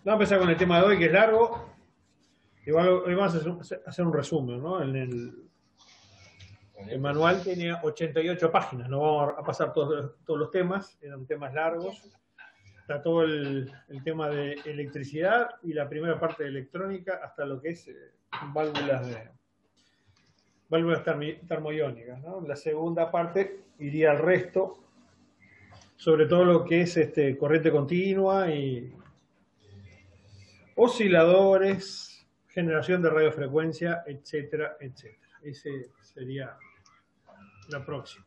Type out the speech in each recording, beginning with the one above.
Vamos a empezar con el tema de hoy, que es largo. Igual hoy vamos a hacer un resumen, ¿no? El manual tiene 88 páginas, no vamos a pasar todos los temas, eran temas largos. Está todo el tema de electricidad y la primera parte de electrónica hasta lo que es válvulas termoiónicas, ¿no? La segunda parte iría al resto, sobre todo lo que es corriente continua y osciladores, generación de radiofrecuencia, etcétera, etcétera. Ese sería la próxima.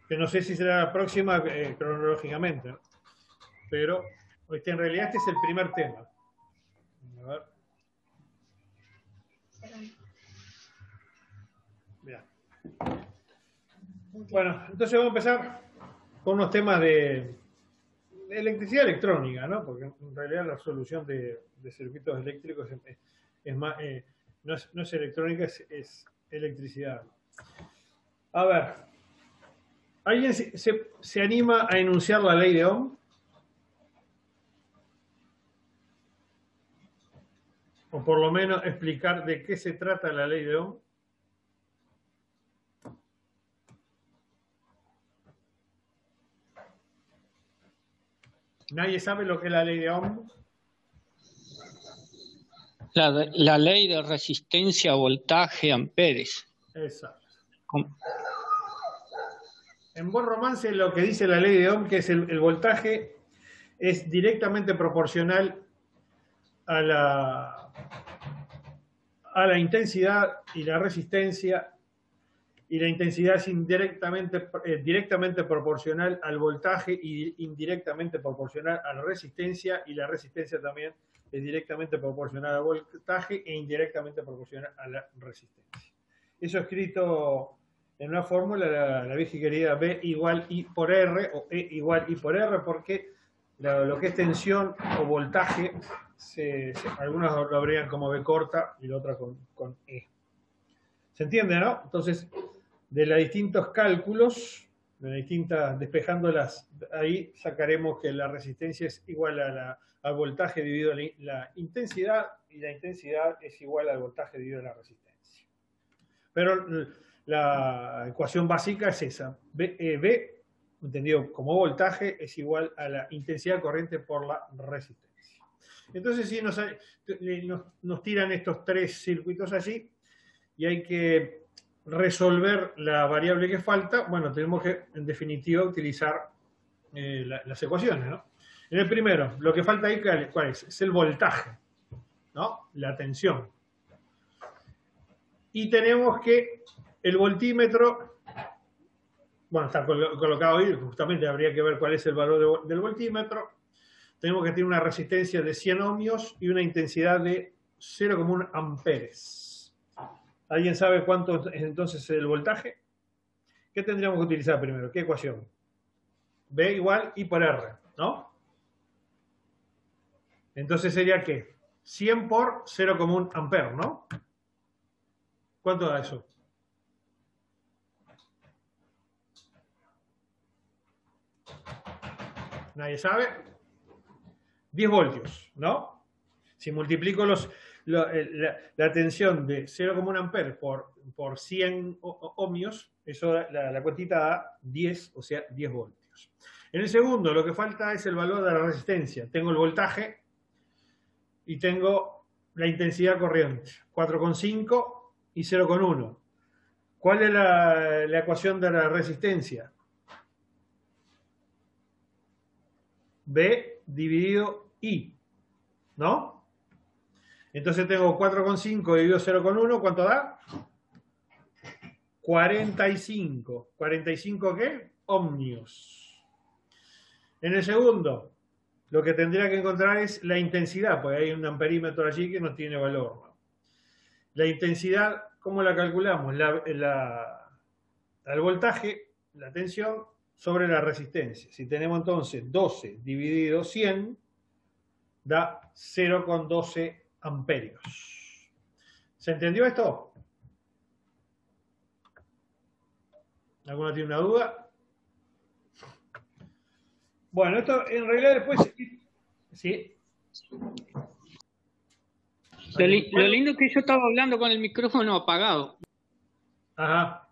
Que no sé si será la próxima cronológicamente, ¿no? Pero en realidad este es el primer tema. A ver. Bien. Bueno, entonces vamos a empezar con unos temas de electricidad electrónica, ¿no? Porque en realidad la solución de circuitos eléctricos es más, no es electrónica, es electricidad. A ver, ¿alguien se anima a enunciar la ley de Ohm? O por lo menos explicar de qué se trata la ley de Ohm. ¿Nadie sabe lo que es la ley de Ohm? La ley de resistencia, voltaje, amperes. Exacto. ¿Cómo? En buen romance lo que dice la ley de Ohm, que es el voltaje, es directamente proporcional a la intensidad y la resistencia, y la intensidad es directamente proporcional al voltaje y indirectamente proporcional a la resistencia, y la resistencia también es directamente proporcional al voltaje e indirectamente proporcional a la resistencia. Eso escrito en una fórmula, la vieja y querida B igual I por R, o E igual I por R, porque lo que es tensión o voltaje, algunos lo abrevian como B corta y la otra con E. ¿Se entiende, no? Entonces, de los distintos cálculos, despejándolas, ahí sacaremos que la resistencia es igual al voltaje dividido la intensidad, y la intensidad es igual al voltaje dividido la resistencia. Pero la ecuación básica es esa. B, entendido como voltaje, es igual a la intensidad corriente por la resistencia. Entonces, si nos tiran estos tres circuitos allí y hay que resolver la variable que falta, bueno, tenemos que, en definitiva, utilizar las ecuaciones, ¿no? En el primero, lo que falta ahí, ¿cuál es? Es el voltaje, ¿no? La tensión. Y tenemos que el voltímetro, bueno, está colocado ahí, justamente habría que ver cuál es el valor del voltímetro. Tenemos que tener una resistencia de 100 ohmios y una intensidad de 0,1 amperes. ¿Alguien sabe cuánto es entonces el voltaje? ¿Qué tendríamos que utilizar primero? ¿Qué ecuación? B igual I por R, ¿no? Entonces sería ¿qué? 100 por 0,1 amper, ¿no? ¿Cuánto da eso? ¿Nadie sabe? 10 voltios, ¿no? Si multiplico la tensión de 0,1 amper por 100 ohmios, eso la cuentita da 10, o sea, 10 voltios. En el segundo, lo que falta es el valor de la resistencia. Tengo el voltaje y tengo la intensidad corriente, 4,5 y 0,1. ¿Cuál es la ecuación de la resistencia? B dividido I, ¿no? Entonces tengo 4,5 dividido 0,1, ¿cuánto da? 45. ¿45 qué? Ohmios. En el segundo, lo que tendría que encontrar es la intensidad, porque hay un amperímetro allí que no tiene valor, ¿no? La intensidad, ¿cómo la calculamos? El voltaje, la tensión, sobre la resistencia. Si tenemos entonces 12 dividido 100, da 0,12 amperios. ¿Se entendió esto? ¿Alguno tiene una duda? Bueno, esto en realidad después... ¿Sí? Lo lindo es que yo estaba hablando con el micrófono apagado. Ajá.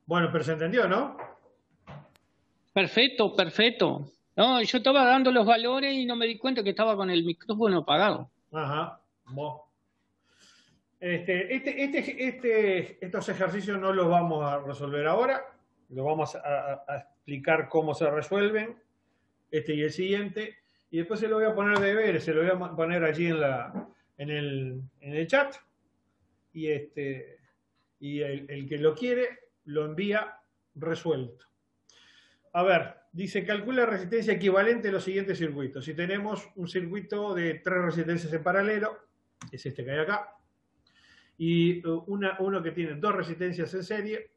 Bueno, pero se entendió, ¿no? Perfecto, perfecto. No, yo estaba dando los valores y no me di cuenta que estaba con el micrófono apagado. Ajá. Bueno. Estos ejercicios no los vamos a resolver ahora. Los vamos a explicar cómo se resuelven. Este y el siguiente. Y después se lo voy a poner de deberes. Se lo voy a poner allí en el chat. Y el que lo quiere lo envía resuelto. A ver, dice, calcula resistencia equivalente a los siguientes circuitos. Si tenemos un circuito de 3 resistencias en paralelo, es este que hay acá, y uno que tiene 2 resistencias en serie,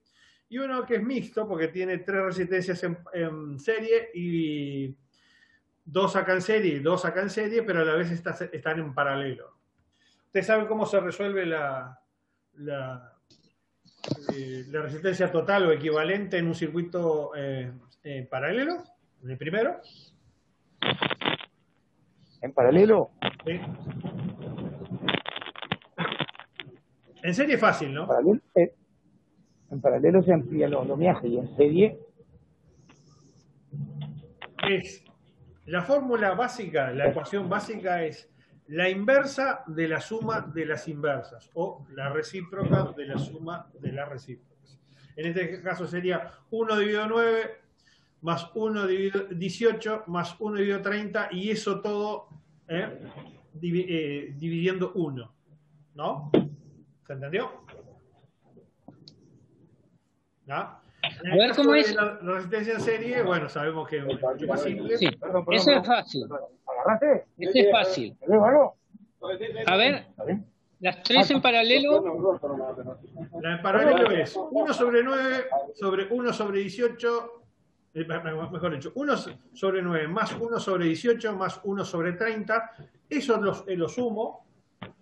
y uno que es mixto porque tiene 3 resistencias en serie y 2 acá en serie y 2 acá en serie, pero a la vez están en paralelo. ¿Ustedes saben cómo se resuelve la resistencia total o equivalente en un circuito paralelo? ¿En el primero? ¿En paralelo? Sí. En serie es fácil, ¿no? En paralelo se amplía el andamiaje y en serie es la fórmula básica, la ecuación básica es la inversa de la suma de las inversas o la recíproca de la suma de las recíprocas. En este caso sería 1 dividido 9 más 1 dividido 18 más 1 dividido 30 y eso todo dividiendo 1. ¿No? ¿Se entendió? ¿No? En el caso de la resistencia en serie, bueno, sabemos que es más simple. Sí, eso es fácil. ¿agarraste? Eso es fácil. A ver, las 3 en paralelo. La en paralelo es 1 sobre 9 sobre 1 sobre 18, mejor dicho, 1 sobre 9 más 1 sobre 18 más 1 sobre 30. Eso lo sumo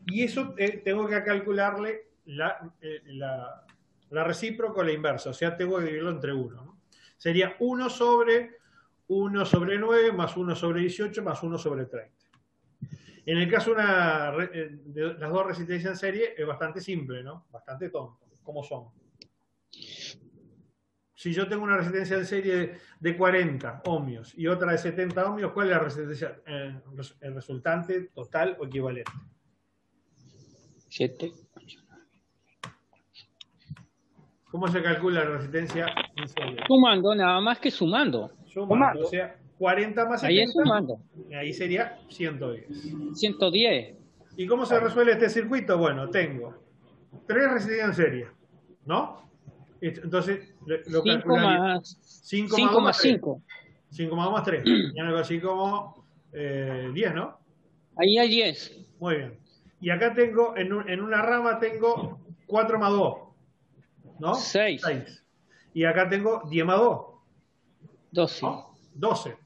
y eso tengo que calcularle la recíproca o la inversa, o sea, tengo que dividirlo entre 1. ¿No? Sería 1 sobre 9 más 1 sobre 18 más 1 sobre 30. En el caso de las 2 resistencias en serie es bastante simple, ¿no? Bastante tonto. ¿Cómo son? Si yo tengo una resistencia en serie de 40 ohmios y otra de 70 ohmios, ¿cuál es la resistencia, el resultante total o equivalente? 7. ¿Cómo se calcula la resistencia en serie? Sumando, nada más que sumando. Sumando, o sea, 40 más 70. Ahí es sumando. Ahí sería 110. 110. ¿Y cómo se resuelve este circuito? Bueno, tengo 3 resistencias en serie, ¿no? Entonces, lo 5 más 5 más 5. 5 más 3. Y algo así como 10, ¿no? Ahí hay 10. Muy bien. Y acá tengo, en una rama tengo 4 más 2, ¿no? 6. Y acá tengo 10 más 2. 12. ¿No? 12.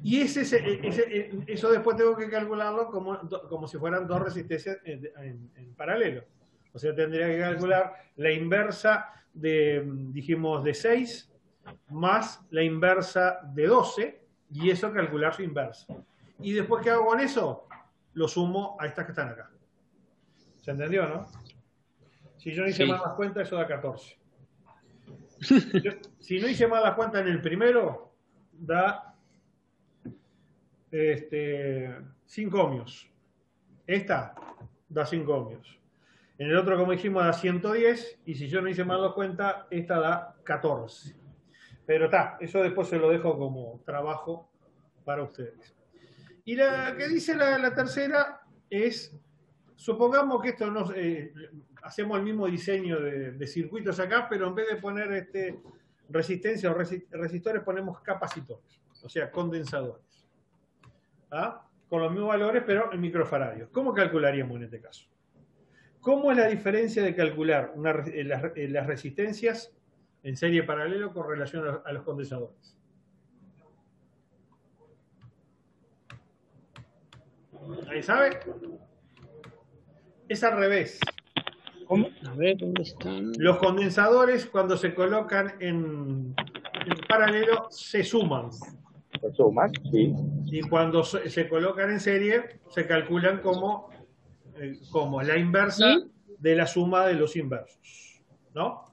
Y eso después tengo que calcularlo como si fueran 2 resistencias en paralelo. O sea, tendría que calcular la inversa dijimos, de 6 más la inversa de 12 y eso calcular su inversa. Y después, ¿qué hago con eso? Lo sumo a estas que están acá. ¿Se entendió, no? Si yo no hice mal las cuentas, eso da 14. Si no hice mal las cuentas en el primero, da 5 ohmios. Esta da 5 ohmios. En el otro, como dijimos, da 110. Y si yo no hice mal las cuentas, esta da 14. Pero está, eso después se lo dejo como trabajo para ustedes. Y la que dice la tercera es, supongamos que esto hacemos el mismo diseño de circuitos acá, pero en vez de poner resistencia o resistores, ponemos capacitores, o sea, condensadores. ¿Ah? Con los mismos valores, pero en microfaradios. ¿Cómo calcularíamos en este caso? ¿Cómo es la diferencia de calcular las resistencias en serie paralelo con relación a los condensadores? ¿Ahí sabe? Es al revés. ¿Cómo? A ver, ¿dónde están? Los condensadores, cuando se colocan en paralelo, se suman. ¿Se suman? Sí. Y cuando se colocan en serie, se calculan como la inversa ¿Y? de la suma de los inversos, ¿no?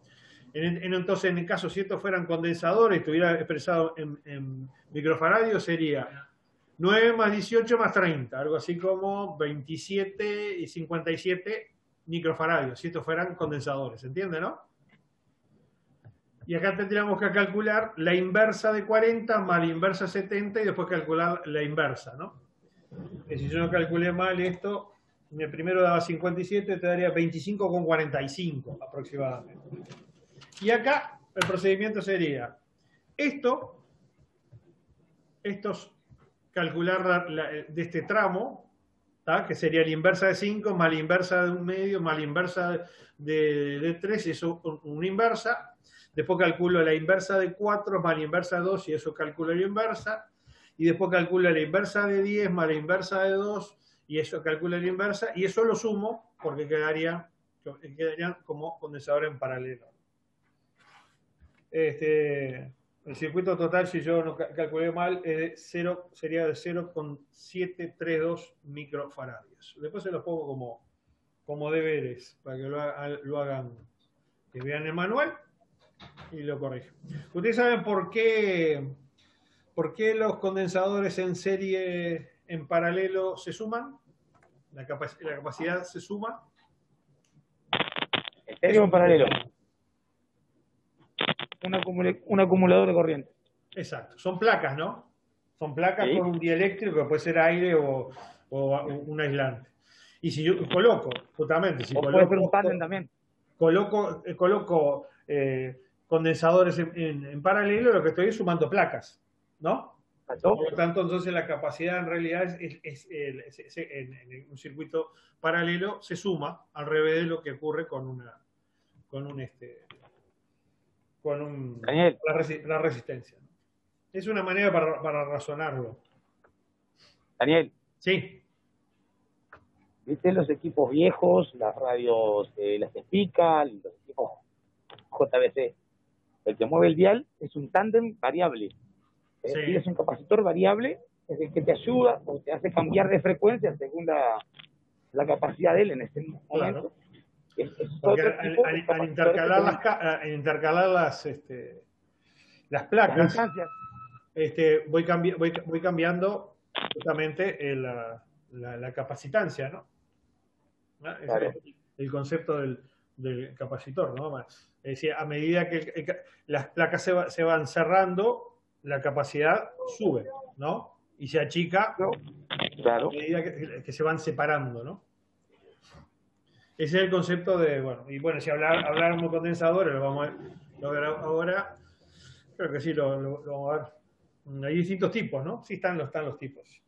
Entonces, en el caso, si estos fueran condensadores, estuviera expresado en microfaradios, sería 9 más 18 más 30, algo así como 27 y 57 microfaradios, si estos fueran condensadores, ¿entiende, no? Y acá tendríamos que calcular la inversa de 40 más la inversa de 70 y después calcular la inversa, ¿no? Y si yo no calculé mal esto, el primero daba 57, te daría 25,45 aproximadamente. Y acá el procedimiento sería estos calcular de este tramo, ¿tá? Que sería la inversa de 5 más la inversa de un medio más la inversa de 3, y eso una inversa. Después calculo la inversa de 4 más la inversa de 2 y eso calculo la inversa. Y después calculo la inversa de 10 más la inversa de 2 y eso calcula la inversa. Y eso lo sumo porque quedarían como condensadores en paralelo. El circuito total, si yo no calculé mal, sería de 0,732 microfaradios. Después se los pongo como deberes para que lo hagan, que vean el manual y lo corrijo. ¿Ustedes saben por qué los condensadores en serie en paralelo se suman? La capacidad se suma. ¿En serio o en paralelo? Un acumulador de corriente. Exacto. Son placas, ¿no? Son placas ¿Sí? con un dieléctrico que puede ser aire o un aislante. Y si yo coloco, justamente, si O puede ser un tándem también. coloco condensadores en paralelo, lo que estoy es sumando placas, ¿no? Por lo tanto, entonces la capacidad en realidad en un circuito paralelo se suma al revés de lo que ocurre Daniel, la resistencia. Es una manera para razonarlo. Daniel, Sí, ¿viste los equipos viejos, las radios, las Spica, los equipos JBC? El que mueve el dial es un tándem variable. Sí. Es un capacitor variable, es el que te ayuda o te hace cambiar de frecuencia según la capacidad de él en ese momento. Porque al intercalar las placas, voy cambiando justamente la capacitancia, ¿no? Claro. El concepto del capacitor, ¿no? Es decir, a medida que las placas se van cerrando, la capacidad sube, ¿no? Y se achica Claro. a medida que se van separando, ¿no? Ese es el concepto de, bueno, si habláramos de condensadores, lo vamos a ver ahora, creo que sí, lo vamos a ver. Hay distintos tipos, ¿no? Sí están los tipos.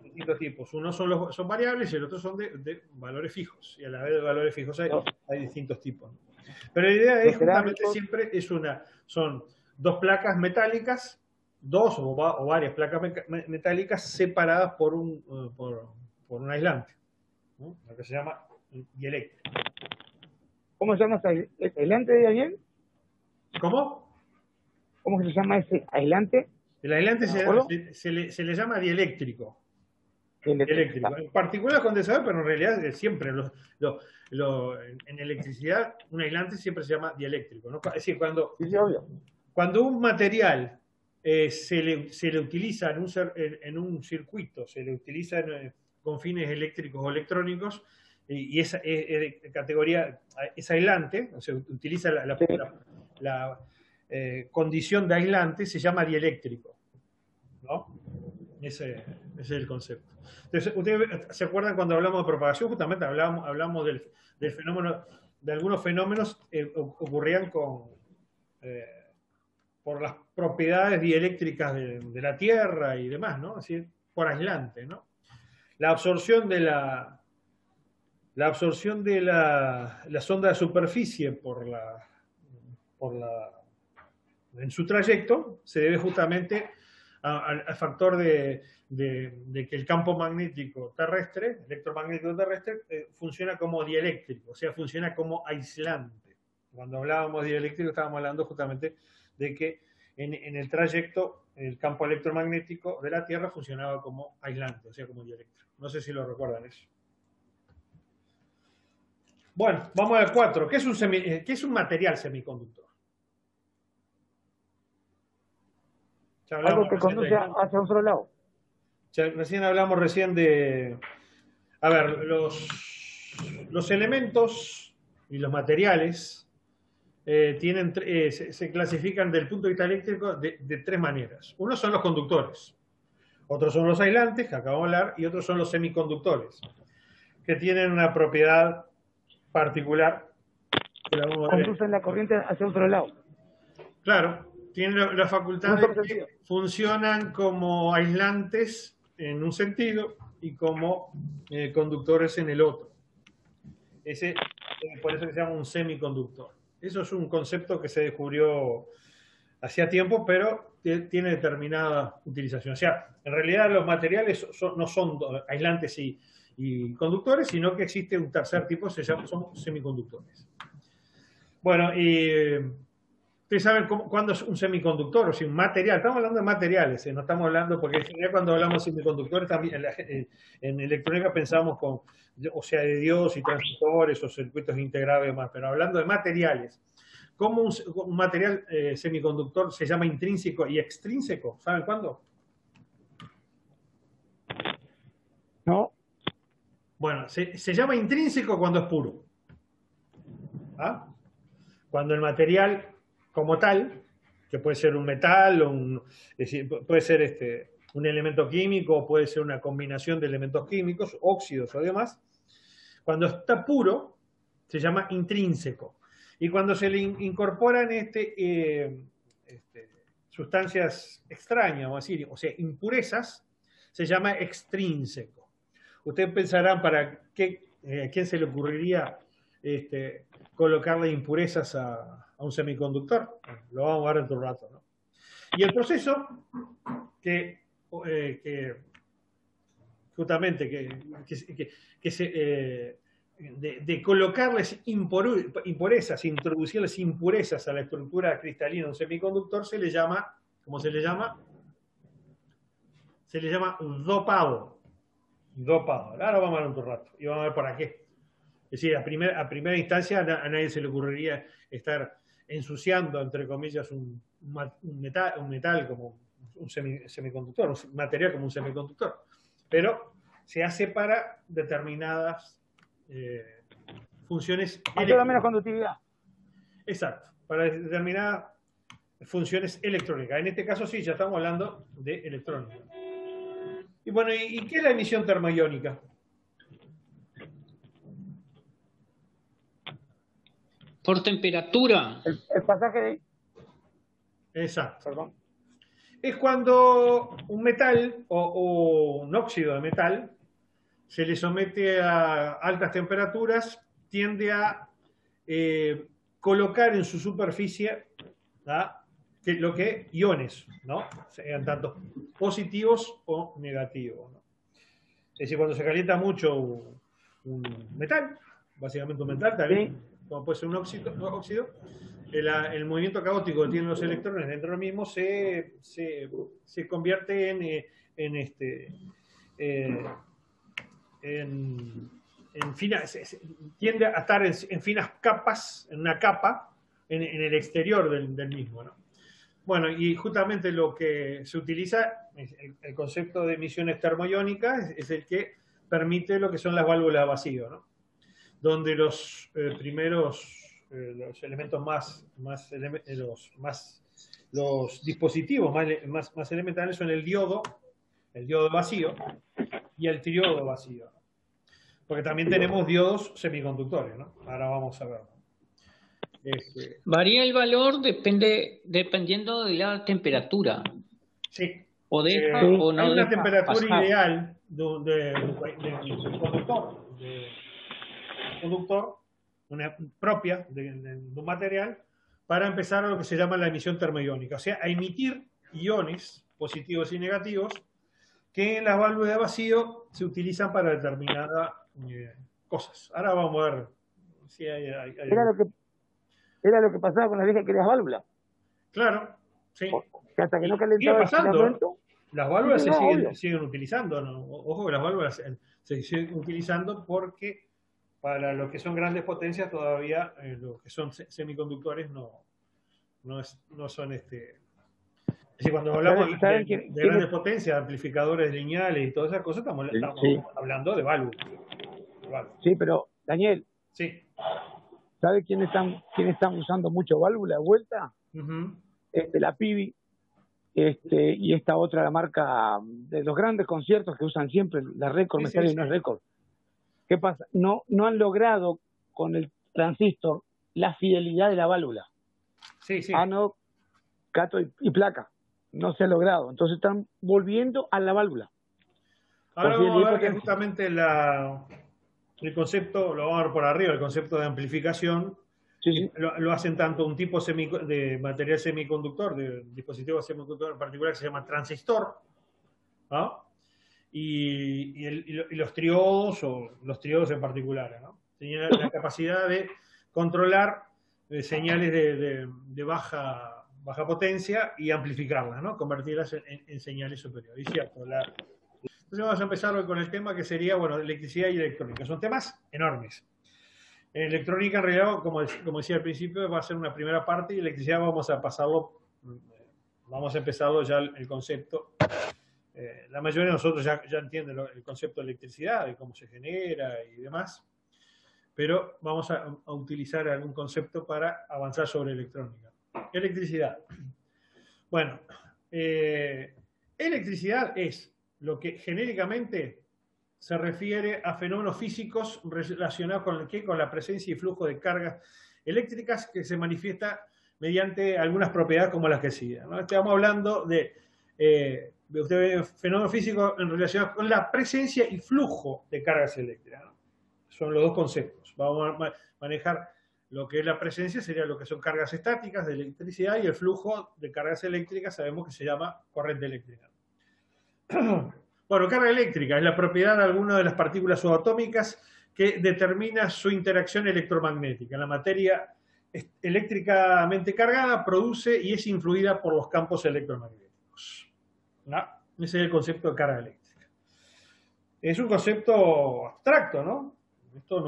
Distintos tipos. Unos son variables y el otro son de valores fijos. Y a la vez de valores fijos hay distintos tipos. Pero la idea es justamente siempre son dos placas metálicas, dos o varias placas metálicas separadas por un aislante, ¿no? Lo que se llama dieléctrico. ¿Cómo se llama ese aislante de Daniel? ¿Cómo? ¿Cómo se llama ese aislante? El aislante se le llama dieléctrico. Eléctrico. En particular condensador, pero en realidad siempre en electricidad un aislante siempre se llama dieléctrico, ¿no? Es decir, cuando un material se le utiliza en un circuito, se le utiliza con fines eléctricos o electrónicos, y esa categoría es aislante, o sea, utiliza la condición de aislante, se llama dieléctrico, ¿no? Ese es el concepto. Entonces, ¿ustedes se acuerdan cuando hablamos de propagación? Justamente hablamos del fenómeno, de algunos fenómenos ocurrían por las propiedades dieléctricas de la Tierra y demás, ¿no? Es decir, por aislante, ¿no? La absorción de la sonda de superficie en su trayecto se debe justamente al factor de que el campo magnético terrestre, electromagnético terrestre, funciona como dieléctrico, o sea, funciona como aislante. Cuando hablábamos de dieléctrico estábamos hablando justamente de que en el trayecto, el campo electromagnético de la Tierra funcionaba como aislante, o sea, como dieléctrico. No sé si lo recuerdan eso. Bueno, vamos al 4. ¿Qué es un material semiconductor? Ya Algo hablamos que recién conduce hacia un solo lado. recién hablamos de... A ver, los elementos y los materiales se clasifican desde el punto de vista eléctrico de tres maneras. Uno son los conductores, otros son los aislantes, que acabamos de hablar, y otros son los semiconductores, que tienen una propiedad particular. Conducen la corriente hacia otro lado. Claro, tienen la facultad de que funcionan como aislantes en un sentido y como conductores en el otro. Por eso se llama un semiconductor. Eso es un concepto que se descubrió hacía tiempo, pero tiene determinada utilización. O sea, en realidad los materiales no son aislantes y conductores, sino que existe un tercer tipo, son semiconductores. Bueno, y ustedes saben cuándo es un semiconductor, o sea, un material. Estamos hablando de materiales, no estamos hablando, porque cuando hablamos de semiconductores, también en electrónica pensamos de Dios y transistores o circuitos integrados y demás, pero hablando de materiales. ¿Cómo un material semiconductor se llama intrínseco y extrínseco? ¿Saben cuándo? No. Bueno, se llama intrínseco cuando es puro. ¿Ah? Cuando el material como tal, que puede ser un metal, puede ser un elemento químico, puede ser una combinación de elementos químicos, óxidos o demás, cuando está puro, se llama intrínseco. Y cuando se le incorporan sustancias extrañas, vamos a decir, o sea, impurezas, se llama extrínseco. Ustedes pensarán a quién se le ocurriría colocarle impurezas a un semiconductor. Bueno, lo vamos a ver en un rato, ¿no? Y el proceso justamente de colocarles impurezas, introducirles impurezas a la estructura cristalina de un semiconductor se le llama, ¿cómo se le llama? Se le llama dopado. Ahora vamos a ver un rato y vamos a ver para qué. Es decir, a primera instancia a nadie se le ocurriría estar ensuciando, entre comillas, un metal como un semiconductor, un material como un semiconductor. Pero se hace para determinadas funciones eléctricas. Menos conductividad. Exacto, para determinadas funciones electrónicas. En este caso sí, ya estamos hablando de electrónica. Y bueno, ¿y qué es la emisión termoiónica? Por temperatura. El pasaje de... Exacto. Perdón. Es cuando un metal o un óxido de metal se le somete a altas temperaturas, tiende a colocar en su superficie iones, ¿no? Sean tanto positivos o negativos, ¿no? Es decir, cuando se calienta mucho un metal, básicamente un metal, también, como puede ser un óxido, el movimiento caótico que tienen los electrones dentro del mismo se convierte tiende a estar en finas capas, en una capa, en el exterior del mismo, ¿no? Bueno, y justamente lo que se utiliza, el concepto de emisiones termoiónicas, es el que permite lo que son las válvulas de vacío, ¿no? Donde los elementos los dispositivos más elementales son el diodo vacío y el triodo vacío, ¿no? Porque también tenemos diodos semiconductores, ¿no? Ahora vamos a ver. Varía el valor dependiendo de la temperatura. Sí. O deja o no. Hay una deja temperatura pasar. ideal de un conductor, una propia de un material, para empezar a lo que se llama la emisión termoiónica, o sea, a emitir iones positivos y negativos que en las válvulas de vacío se utilizan para determinadas cosas. Ahora vamos a ver si hay... Era lo que pasaba con las viejas que las válvulas. Claro, Sí. Que hasta que no Sigue calentaba el pasando. filamento. Las válvulas Sí, se obvio. siguen utilizando, ¿no? Ojo que las válvulas se siguen utilizando porque para los que son grandes potencias todavía los que son semiconductores no son Es decir, cuando hablamos ¿Saben de quién es? grandes potencias, amplificadores lineales y todas esas cosas, estamos Sí, hablando de válvulas. sí, pero Daniel, Sí. ¿sabe quién están usando mucho válvula de vuelta? Ujú. La Pibi, y esta otra, la marca de los grandes conciertos que usan siempre, la Record, Sí, me sí, sale y sí. no es Record. ¿Qué pasa? No han logrado con el transistor la fidelidad de la válvula. Sí, sí. Ánodo, cátodo y placa. No se ha logrado. Entonces están volviendo a la válvula. Ahora Por vamos a fidelidad y ver que potencia. justamente el concepto, lo vamos a ver por arriba, el concepto de amplificación, Sí, sí. lo hacen tanto un tipo de material semiconductor, de dispositivo semiconductor en particular que se llama transistor, ¿no? Y los triodos, o los triodos en particular, ¿no? Tienen la capacidad de controlar señales de baja potencia y amplificarlas, ¿no? Convertirlas en señales superiores. Y cierto, entonces vamos a empezar hoy con el tema que sería, bueno, electricidad y electrónica. Son temas enormes. En electrónica, en realidad, como decía al principio, va a ser una primera parte y electricidad vamos a empezarlo ya el concepto. La mayoría de nosotros ya entienden el concepto de electricidad, de cómo se genera y demás, pero vamos a utilizar algún concepto para avanzar sobre electrónica. Electricidad. Bueno, electricidad es lo que genéricamente se refiere a fenómenos físicos relacionados con la presencia y flujo de cargas eléctricas que se manifiesta mediante algunas propiedades como las que siguen, ¿no? Estamos hablando de fenómenos físicos en relación con la presencia y flujo de cargas eléctricas, ¿no? Son los dos conceptos. Vamos a manejar lo que es la presencia, sería lo que son cargas estáticas de electricidad, y el flujo de cargas eléctricas sabemos que se llama corriente eléctrica. Bueno, carga eléctrica es la propiedad de alguna de las partículas subatómicas que determina su interacción electromagnética. La materia eléctricamente cargada produce y es influida por los campos electromagnéticos. ¿No? Ese es el concepto de carga eléctrica. Es un concepto abstracto, ¿no? Esto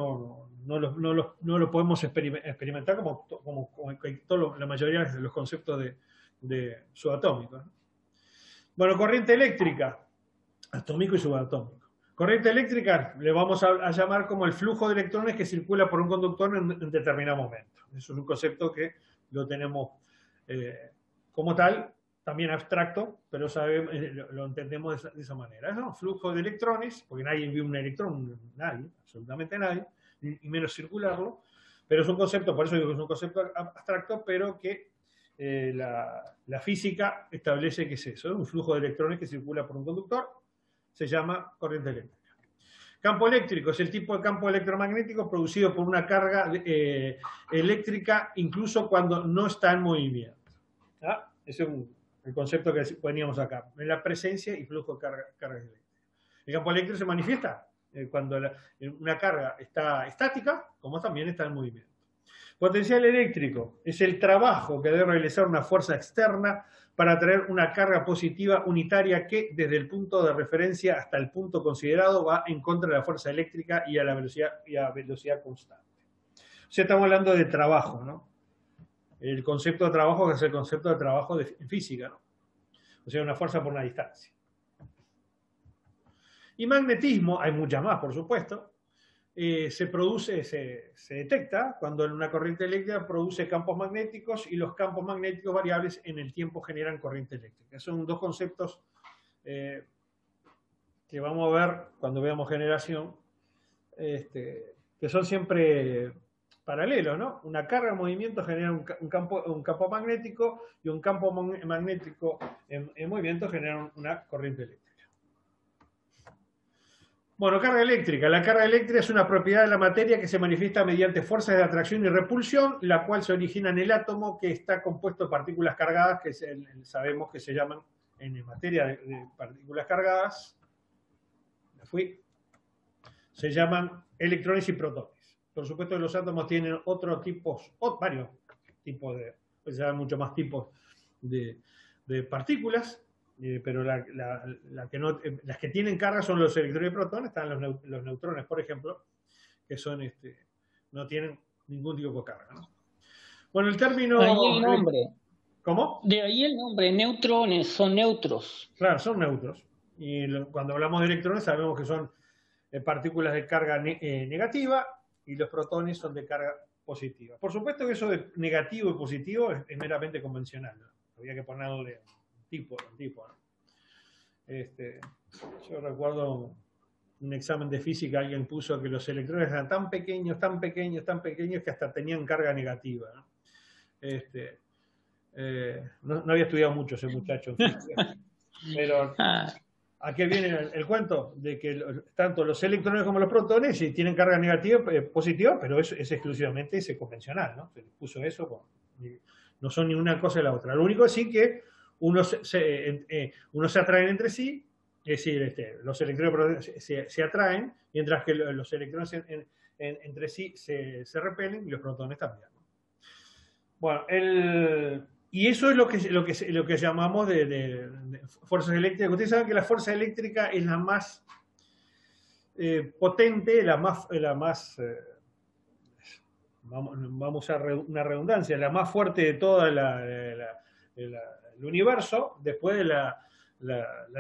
no lo podemos experimentar como la mayoría de los conceptos de subatómicos, ¿no? Bueno, corriente eléctrica, atómico y subatómico. Corriente eléctrica le vamos a llamar como el flujo de electrones que circula por un conductor en determinado momento. Eso es un concepto que lo tenemos como tal, también abstracto, pero lo entendemos de esa manera. ¿No? Flujo de electrones, porque nadie vio un electrón, nadie, absolutamente nadie, y menos circularlo, pero es un concepto, por eso digo que es un concepto abstracto, pero que la física establece que es eso, un flujo de electrones que circula por un conductor, se llama corriente eléctrica. Campo eléctrico es el tipo de campo electromagnético producido por una carga eléctrica incluso cuando no está en movimiento. ¿Ah? Ese es el concepto que poníamos acá, en la presencia y flujo de carga eléctrica. El campo eléctrico se manifiesta cuando una carga está estática, como también está en movimiento. Potencial eléctrico es el trabajo que debe realizar una fuerza externa para traer una carga positiva unitaria que, desde el punto de referencia hasta el punto considerado, va en contra de la fuerza eléctrica y a la velocidad constante. O sea, estamos hablando de trabajo, ¿no? El concepto de trabajo que es el concepto de trabajo en física, ¿no? O sea, una fuerza por una distancia. Y magnetismo, hay muchas más, por supuesto. Se detecta cuando en una corriente eléctrica produce campos magnéticos y los campos magnéticos variables en el tiempo generan corriente eléctrica. Son dos conceptos que vamos a ver cuando veamos generación, que son siempre paralelos, ¿no? Una carga en movimiento genera un campo magnético y un campo magnético en movimiento genera una corriente eléctrica. Bueno, carga eléctrica. La carga eléctrica es una propiedad de la materia que se manifiesta mediante fuerzas de atracción y repulsión, la cual se origina en el átomo, que está compuesto de partículas cargadas, que sabemos que se llaman, en materia de partículas cargadas, se llaman electrones y protones. Por supuesto que los átomos tienen varios tipos se llaman mucho más tipos de de partículas, pero las que tienen carga son los electrones y protones, están los neutrones, por ejemplo, que son no tienen ningún tipo de carga, ¿no? Bueno, el término... Ahí el nombre. ¿Cómo? De ahí el nombre, neutrones, son neutros. Claro, son neutros. Y cuando hablamos de electrones sabemos que son partículas de carga negativa y los protones son de carga positiva. Por supuesto que eso de negativo y positivo es meramente convencional, ¿no? Había que ponerle un tipo, ¿no? Yo recuerdo un examen de física, alguien puso que los electrones eran tan pequeños que hasta tenían carga negativa, ¿no? No había estudiado mucho ese muchacho en física, pero ¿a qué viene el cuento? De que tanto los electrones como los protones tienen carga negativa, positiva, pero es exclusivamente ese convencional, ¿no? Se les puso eso, no son ni una cosa ni la otra. Lo único es sí que unos se atraen entre sí, es decir, los electrones y protones se atraen, mientras que los electrones entre sí se repelen y los protones también, ¿no? Bueno, y eso es lo que llamamos de fuerzas eléctricas. Ustedes saben que la fuerza eléctrica es la más potente, vamos a usar una redundancia, la más fuerte de todo el universo, después de la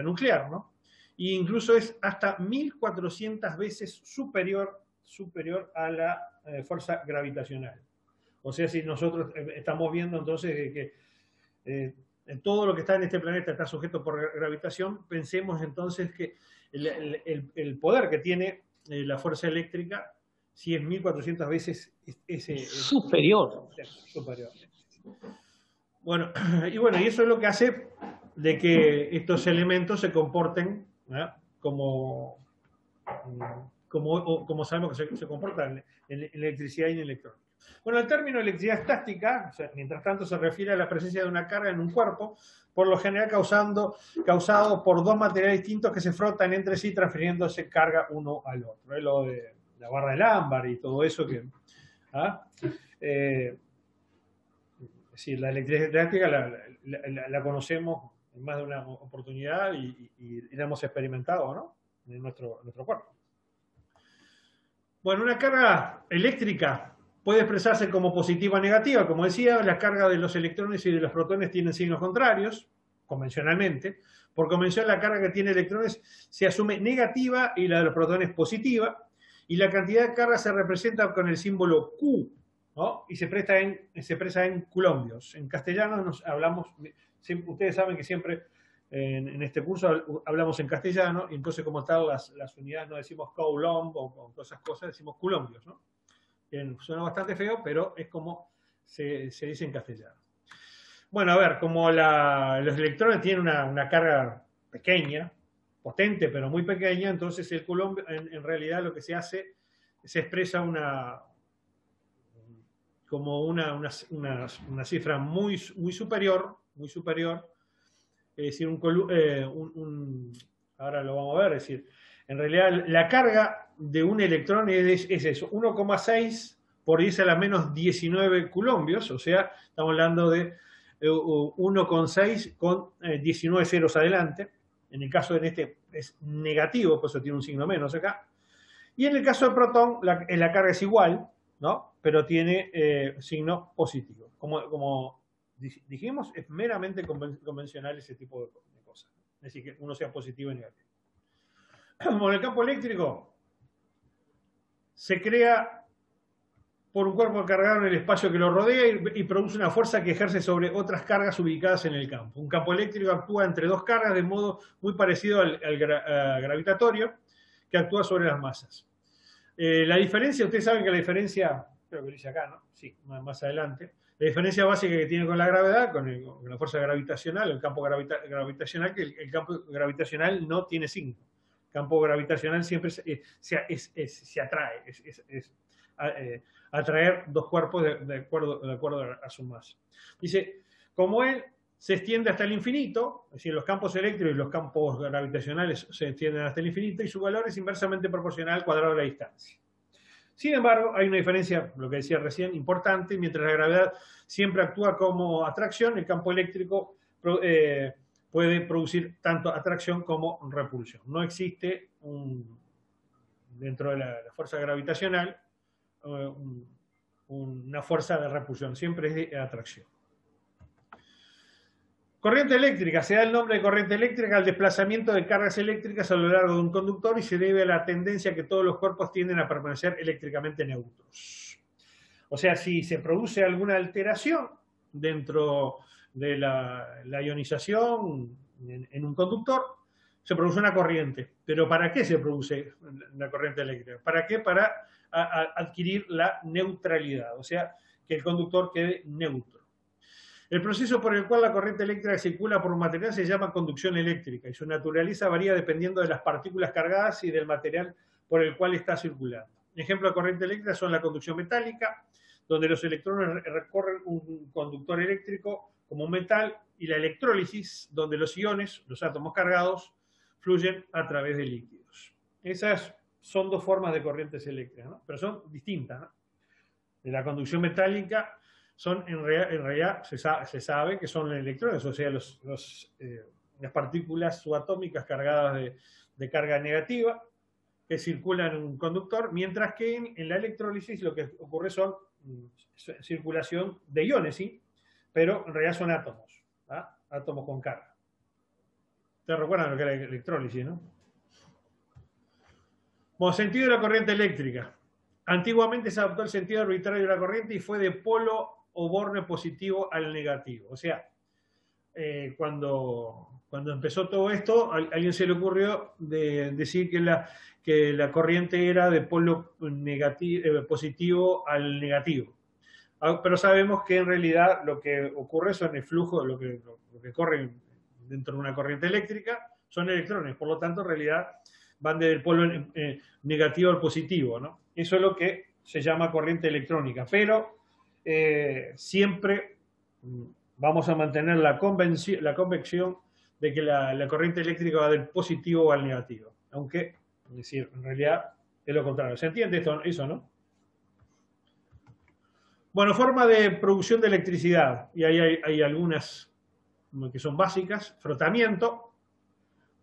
nuclear, ¿no? E incluso es hasta 1400 veces superior a la fuerza gravitacional. O sea, si nosotros estamos viendo entonces que todo lo que está en este planeta está sujeto por gravitación, pensemos entonces que el poder que tiene la fuerza eléctrica, si es 1400 veces superior. Bueno, y eso es lo que hace de que estos elementos se comporten, ¿eh?, como sabemos que se comportan en electricidad y en electrónica. Bueno, el término electricidad estática, o sea, mientras tanto, se refiere a la presencia de una carga en un cuerpo, por lo general causado por dos materiales distintos que se frotan entre sí, transfiriéndose carga uno al otro. Es lo de la barra del ámbar y todo eso que... sí, la electricidad estática la conocemos en más de una oportunidad y la hemos experimentado, ¿no?, en nuestro cuerpo. Bueno, una carga eléctrica puede expresarse como positiva o negativa. Como decía, la carga de los electrones y de los protones tienen signos contrarios, convencionalmente. Por convención, la carga que tiene electrones se asume negativa y la de los protones positiva. Y la cantidad de carga se representa con el símbolo Q, ¿no? Y se expresa en coulombios. En castellano ustedes saben que siempre en este curso hablamos en castellano, y entonces como tal las unidades no decimos coulomb o todas esas cosas, decimos coulombios, ¿no? Suena bastante feo, pero es como se dice en castellano. Bueno, a ver, como los electrones tienen una carga pequeña, potente, pero muy pequeña, entonces el coulomb en realidad lo que se hace, se expresa como una cifra muy superior, es decir, ahora lo vamos a ver, es decir, en realidad la carga de un electrón es eso, 1,6 por 10 a la menos 19 coulombios, o sea, estamos hablando de 1,6 con 19 ceros adelante. En el caso de este es negativo, por eso tiene un signo menos acá. Y en el caso del protón, la carga es igual, ¿no?, pero tiene signo positivo. Como dijimos, es meramente convencional ese tipo de cosas. Es decir, que uno sea positivo y negativo. Bueno, el campo eléctrico se crea por un cuerpo cargado en el espacio que lo rodea y produce una fuerza que ejerce sobre otras cargas ubicadas en el campo. Un campo eléctrico actúa entre dos cargas de modo muy parecido al gravitatorio, que actúa sobre las masas. La diferencia, ustedes saben que la diferencia, creo que lo dice acá, ¿no? Sí, más adelante. La diferencia básica que tiene con la gravedad, con la fuerza gravitacional, el campo gravitacional, que el campo gravitacional no tiene signo. El campo gravitacional siempre se atrae, atraer dos cuerpos de acuerdo a su masa. Dice, como él se extiende hasta el infinito, es decir, los campos eléctricos y los campos gravitacionales se extienden hasta el infinito y su valor es inversamente proporcional al cuadrado de la distancia. Sin embargo, hay una diferencia, lo que decía recién, importante. Mientras la gravedad siempre actúa como atracción, el campo eléctrico puede producir tanto atracción como repulsión. No existe dentro de la fuerza gravitacional una fuerza de repulsión, siempre es de atracción. Corriente eléctrica. Se da el nombre de corriente eléctrica al desplazamiento de cargas eléctricas a lo largo de un conductor y se debe a la tendencia que todos los cuerpos tienden a permanecer eléctricamente neutros. O sea, si se produce alguna alteración dentro de la ionización en un conductor, se produce una corriente. ¿Pero para qué se produce la corriente eléctrica? ¿Para qué? Para adquirir la neutralidad, o sea, que el conductor quede neutro. El proceso por el cual la corriente eléctrica circula por un material se llama conducción eléctrica y su naturaleza varía dependiendo de las partículas cargadas y del material por el cual está circulando. Ejemplo de corriente eléctrica son la conducción metálica, donde los electrones recorren un conductor eléctrico como un metal, y la electrólisis, donde los iones, los átomos cargados, fluyen a través de líquidos. Esas son dos formas de corrientes eléctricas, ¿no? Pero son distintas, ¿no? De la conducción metálica son en realidad se sabe que son electrones, o sea, las partículas subatómicas cargadas de carga negativa que circulan en un conductor, mientras que en la electrólisis lo que ocurre son circulación de iones, ¿sí? Pero en realidad son átomos, ¿ah? Átomos con carga. ¿Ustedes recuerdan lo que era la electrólisis, no? Bueno, sentido de la corriente eléctrica. Antiguamente se adoptó el sentido arbitrario de la corriente y fue de polo o borne positivo al negativo. O sea, cuando empezó todo esto, a alguien se le ocurrió decir que la corriente era de polo positivo al negativo. Pero sabemos que en realidad lo que ocurre son el flujo, lo que corre dentro de una corriente eléctrica son electrones. Por lo tanto, en realidad van del polo negativo al positivo, ¿no? Eso es lo que se llama corriente electrónica. Pero siempre vamos a mantener la convección de que la corriente eléctrica va del positivo al negativo. Aunque, es decir, en realidad es lo contrario. ¿Se entiende eso, no? Bueno, forma de producción de electricidad. Y ahí hay algunas que son básicas. Frotamiento,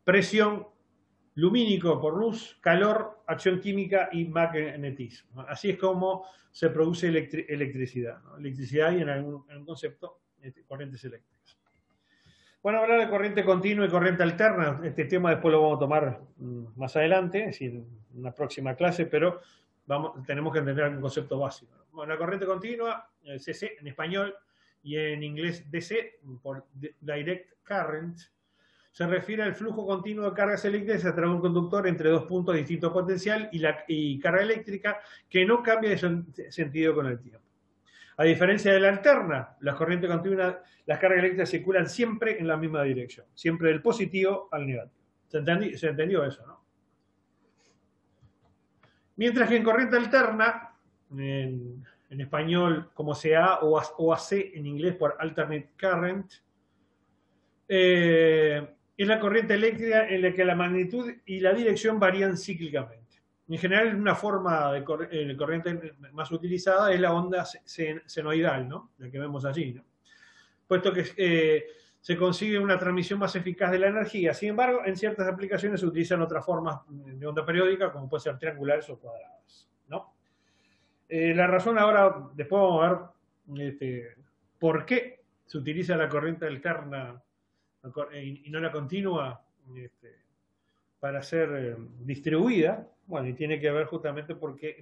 presión, lumínico por luz, calor, acción química y magnetismo. Así es como se produce electricidad, ¿no? Electricidad y en algún concepto corrientes eléctricas. Bueno, hablar de corriente continua y corriente alterna. Este tema después lo vamos a tomar más adelante, es decir, en una próxima clase, pero tenemos que entender un concepto básico. Bueno, la corriente continua, CC en español, y en inglés DC, por Direct Current, se refiere al flujo continuo de cargas eléctricas a través de un conductor entre dos puntos de distinto potencial y carga eléctrica que no cambia de sentido con el tiempo. A diferencia de la alterna, la corriente continua, las cargas eléctricas circulan siempre en la misma dirección, siempre del positivo al negativo. ¿Se entendió eso, no? Mientras que en corriente alterna, en español como CA o AC en inglés por Alternate Current, es la corriente eléctrica en la que la magnitud y la dirección varían cíclicamente. En general, una forma de corriente más utilizada es la onda senoidal, ¿no? La que vemos allí, ¿no? Puesto que se consigue una transmisión más eficaz de la energía. Sin embargo, en ciertas aplicaciones se utilizan otras formas de onda periódica, como pueden ser triangulares o cuadradas, ¿no? La razón ahora, después vamos a ver por qué se utiliza la corriente alterna y no la continua para ser distribuida. Bueno, y tiene que ver justamente porque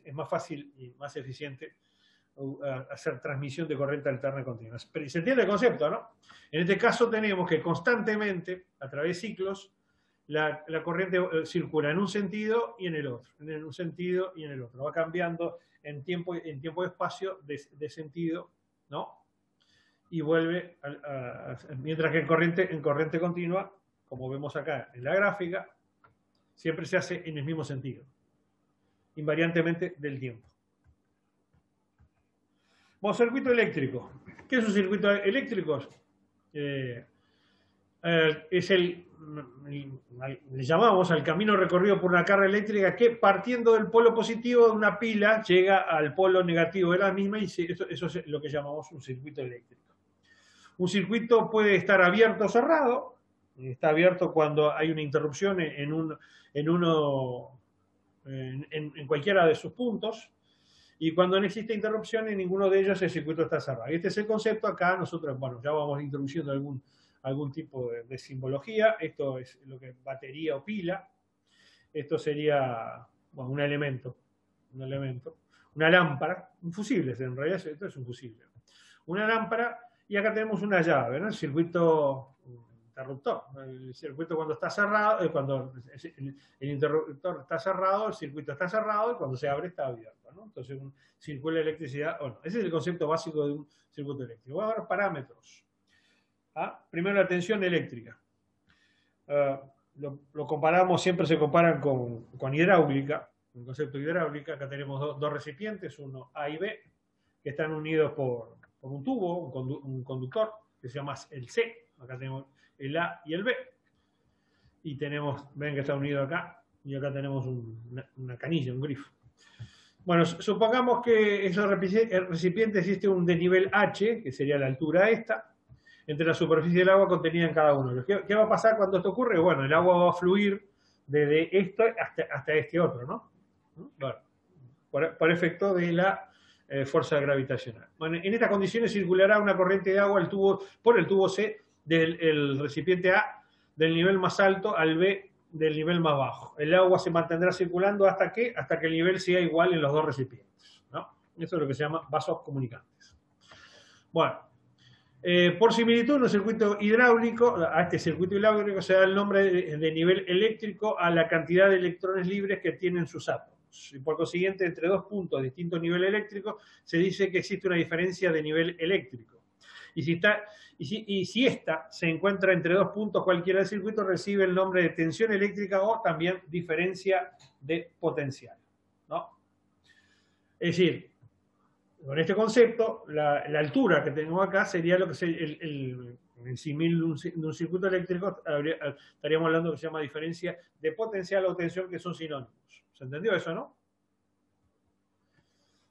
es más fácil y más eficiente hacer transmisión de corriente alterna continua. Pero se entiende el concepto, ¿no? En este caso tenemos que constantemente, a través de ciclos, la corriente circula en un sentido y en el otro, en un sentido y en el otro. Va cambiando en tiempo y espacio de sentido, ¿no? Y vuelve, mientras que en corriente continua, como vemos acá en la gráfica, siempre se hace en el mismo sentido, invariantemente del tiempo. Bueno, circuito eléctrico. ¿Qué es un circuito eléctrico? Es le llamamos al camino recorrido por una carga eléctrica que, partiendo del polo positivo de una pila, llega al polo negativo de la misma, y eso es lo que llamamos un circuito eléctrico. Un circuito puede estar abierto o cerrado. Está abierto cuando hay una interrupción en cualquiera de sus puntos. Y cuando no existe interrupción en ninguno de ellos, el circuito está cerrado. Y este es el concepto. Acá nosotros, bueno, ya vamos introduciendo algún tipo de simbología. Esto es lo que es batería o pila. Esto sería, bueno, un elemento. Una lámpara, un fusible, en realidad esto es un fusible. Una lámpara, y acá tenemos una llave, ¿no? El circuito interruptor. El circuito cuando está cerrado, cuando el interruptor está cerrado, el circuito está cerrado, y cuando se abre está abierto, ¿no? Entonces circula electricidad. Bueno, ese es el concepto básico de un circuito eléctrico. Vamos a ver parámetros. Primero la tensión eléctrica. Lo comparamos, siempre se comparan con hidráulica. El concepto de hidráulica, acá tenemos dos recipientes, uno A y B, que están unidos por un tubo, un conductor, que se llama el C. Acá tenemos el A y el B. Y tenemos, ven que está unido acá, y acá tenemos una canilla, un grifo. Bueno, supongamos que ese recipiente existe un desnivel H, que sería la altura esta, entre la superficie del agua contenida en cada uno. ¿Qué va a pasar cuando esto ocurre? Bueno, el agua va a fluir desde esto hasta este otro, ¿no? Bueno, por efecto de la fuerza gravitacional. Bueno, en estas condiciones circulará una corriente de agua por el tubo C del recipiente A del nivel más alto al B del nivel más bajo. El agua se mantendrá circulando hasta que el nivel sea igual en los dos recipientes, ¿no? Eso es lo que se llama vasos comunicantes. Bueno, por similitud, en un circuito hidráulico, a este circuito hidráulico se da el nombre de nivel eléctrico a la cantidad de electrones libres que tienen sus átomos. Y por consiguiente, entre dos puntos de distinto nivel eléctrico, se dice que existe una diferencia de nivel eléctrico. Y si esta se encuentra entre dos puntos cualquiera del circuito, recibe el nombre de tensión eléctrica o también diferencia de potencial, ¿no? Es decir, con este concepto, la altura que tenemos acá sería lo que es el símil de un circuito eléctrico. Estaríamos hablando de lo que se llama diferencia de potencial o tensión, que son sinónimos. ¿Se entendió eso, no?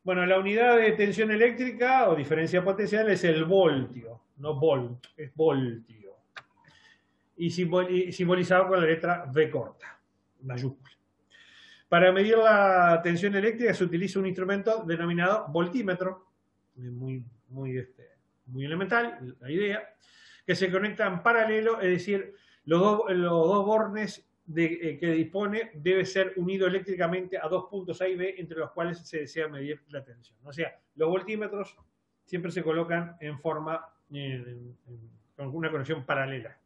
Bueno, la unidad de tensión eléctrica o diferencia potencial es el voltio, no volt, es voltio. Y simbolizado con la letra V corta, mayúscula. Para medir la tensión eléctrica se utiliza un instrumento denominado voltímetro, muy elemental la idea, que se conecta en paralelo, es decir, los dos bornes que dispone debe ser unido eléctricamente a dos puntos A y B entre los cuales se desea medir la tensión. O sea, los voltímetros siempre se colocan en forma, con una conexión paralela.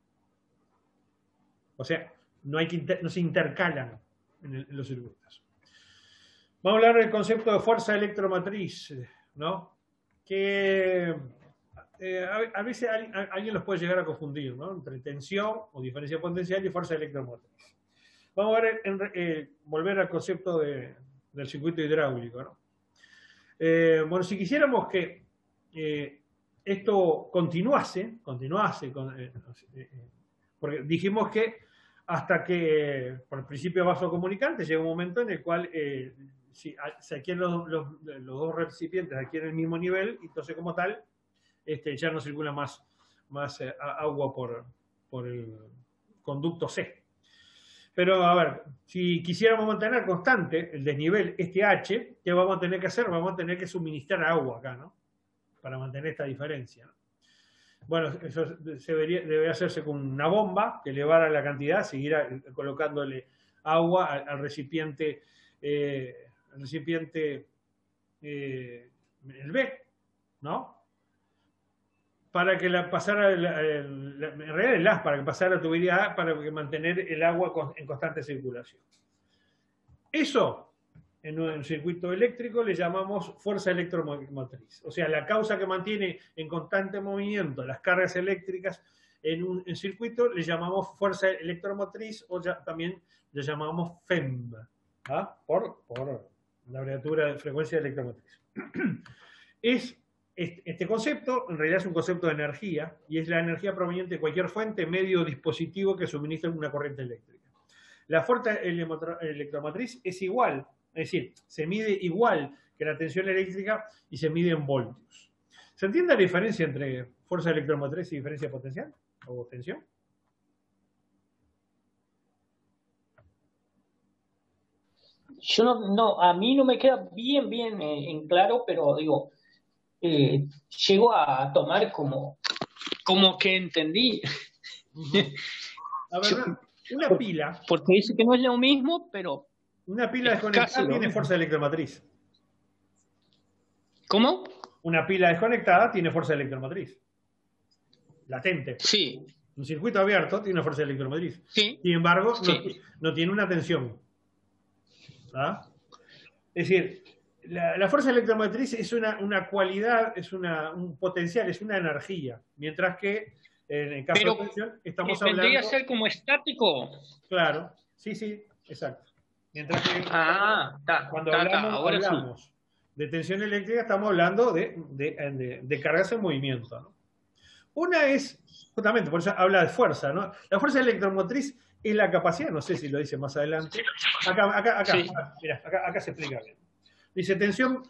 O sea, no se intercalan en los circuitos. Vamos a hablar del concepto de fuerza electromotriz, ¿no? Que a veces alguien los puede llegar a confundir, ¿no? Entre tensión o diferencia potencial y fuerza electromotriz. Vamos a ver, volver al concepto del circuito hidráulico, ¿no? Bueno, si quisiéramos que esto continuase porque dijimos que hasta que, por el principio vaso comunicante, llega un momento en el cual si adquieren los dos recipientes adquieren el mismo nivel, entonces como tal ya no circula más agua por el conducto C. Pero a ver, si quisiéramos mantener constante el desnivel H, ¿qué vamos a tener que hacer? Vamos a tener que suministrar agua acá, ¿no? Para mantener esta diferencia, ¿no? Bueno, eso debe hacerse con una bomba que elevara la cantidad, seguir colocándole agua al recipiente, el B, ¿no? Para que pasara, en realidad el as, para que pasara la tubería A, para mantener el agua en constante circulación. Eso, en un circuito eléctrico, le llamamos fuerza electromotriz. O sea, la causa que mantiene en constante movimiento las cargas eléctricas en un circuito le llamamos fuerza electromotriz, o también le llamamos FEM, ¿ah? por la abreviatura de frecuencia electromotriz. Este concepto en realidad es un concepto de energía, y es la energía proveniente de cualquier fuente, medio o dispositivo que suministre una corriente eléctrica. La fuerza electromotriz es igual, es decir, se mide igual que la tensión eléctrica y se mide en voltios. ¿Se entiende la diferencia entre fuerza electromotriz y diferencia potencial o tensión? Yo no, a mí no me queda bien en claro, pero digo, llego a tomar como que entendí. A ver, una pila. Porque dice que no es lo mismo, pero Una pila desconectada tiene fuerza electromotriz. ¿Cómo? Una pila desconectada tiene fuerza electromotriz. Latente. Sí. Un circuito abierto tiene una fuerza electromotriz. Sí. Sin embargo, Sí. no tiene una tensión. ¿Ah? Es decir, la fuerza electromotriz es una cualidad, es un potencial, es una energía. Mientras que en el caso de tensión estamos hablando... ¿Vendría a ser como estático? Claro, sí, exacto. Mientras que cuando hablamos de tensión eléctrica estamos hablando de cargas en movimiento, ¿no? Una es, justamente, por eso habla de fuerza, ¿no? La fuerza electromotriz es la capacidad, no sé si lo dice más adelante. Acá, sí. Mirá, acá se explica bien. Dice tensión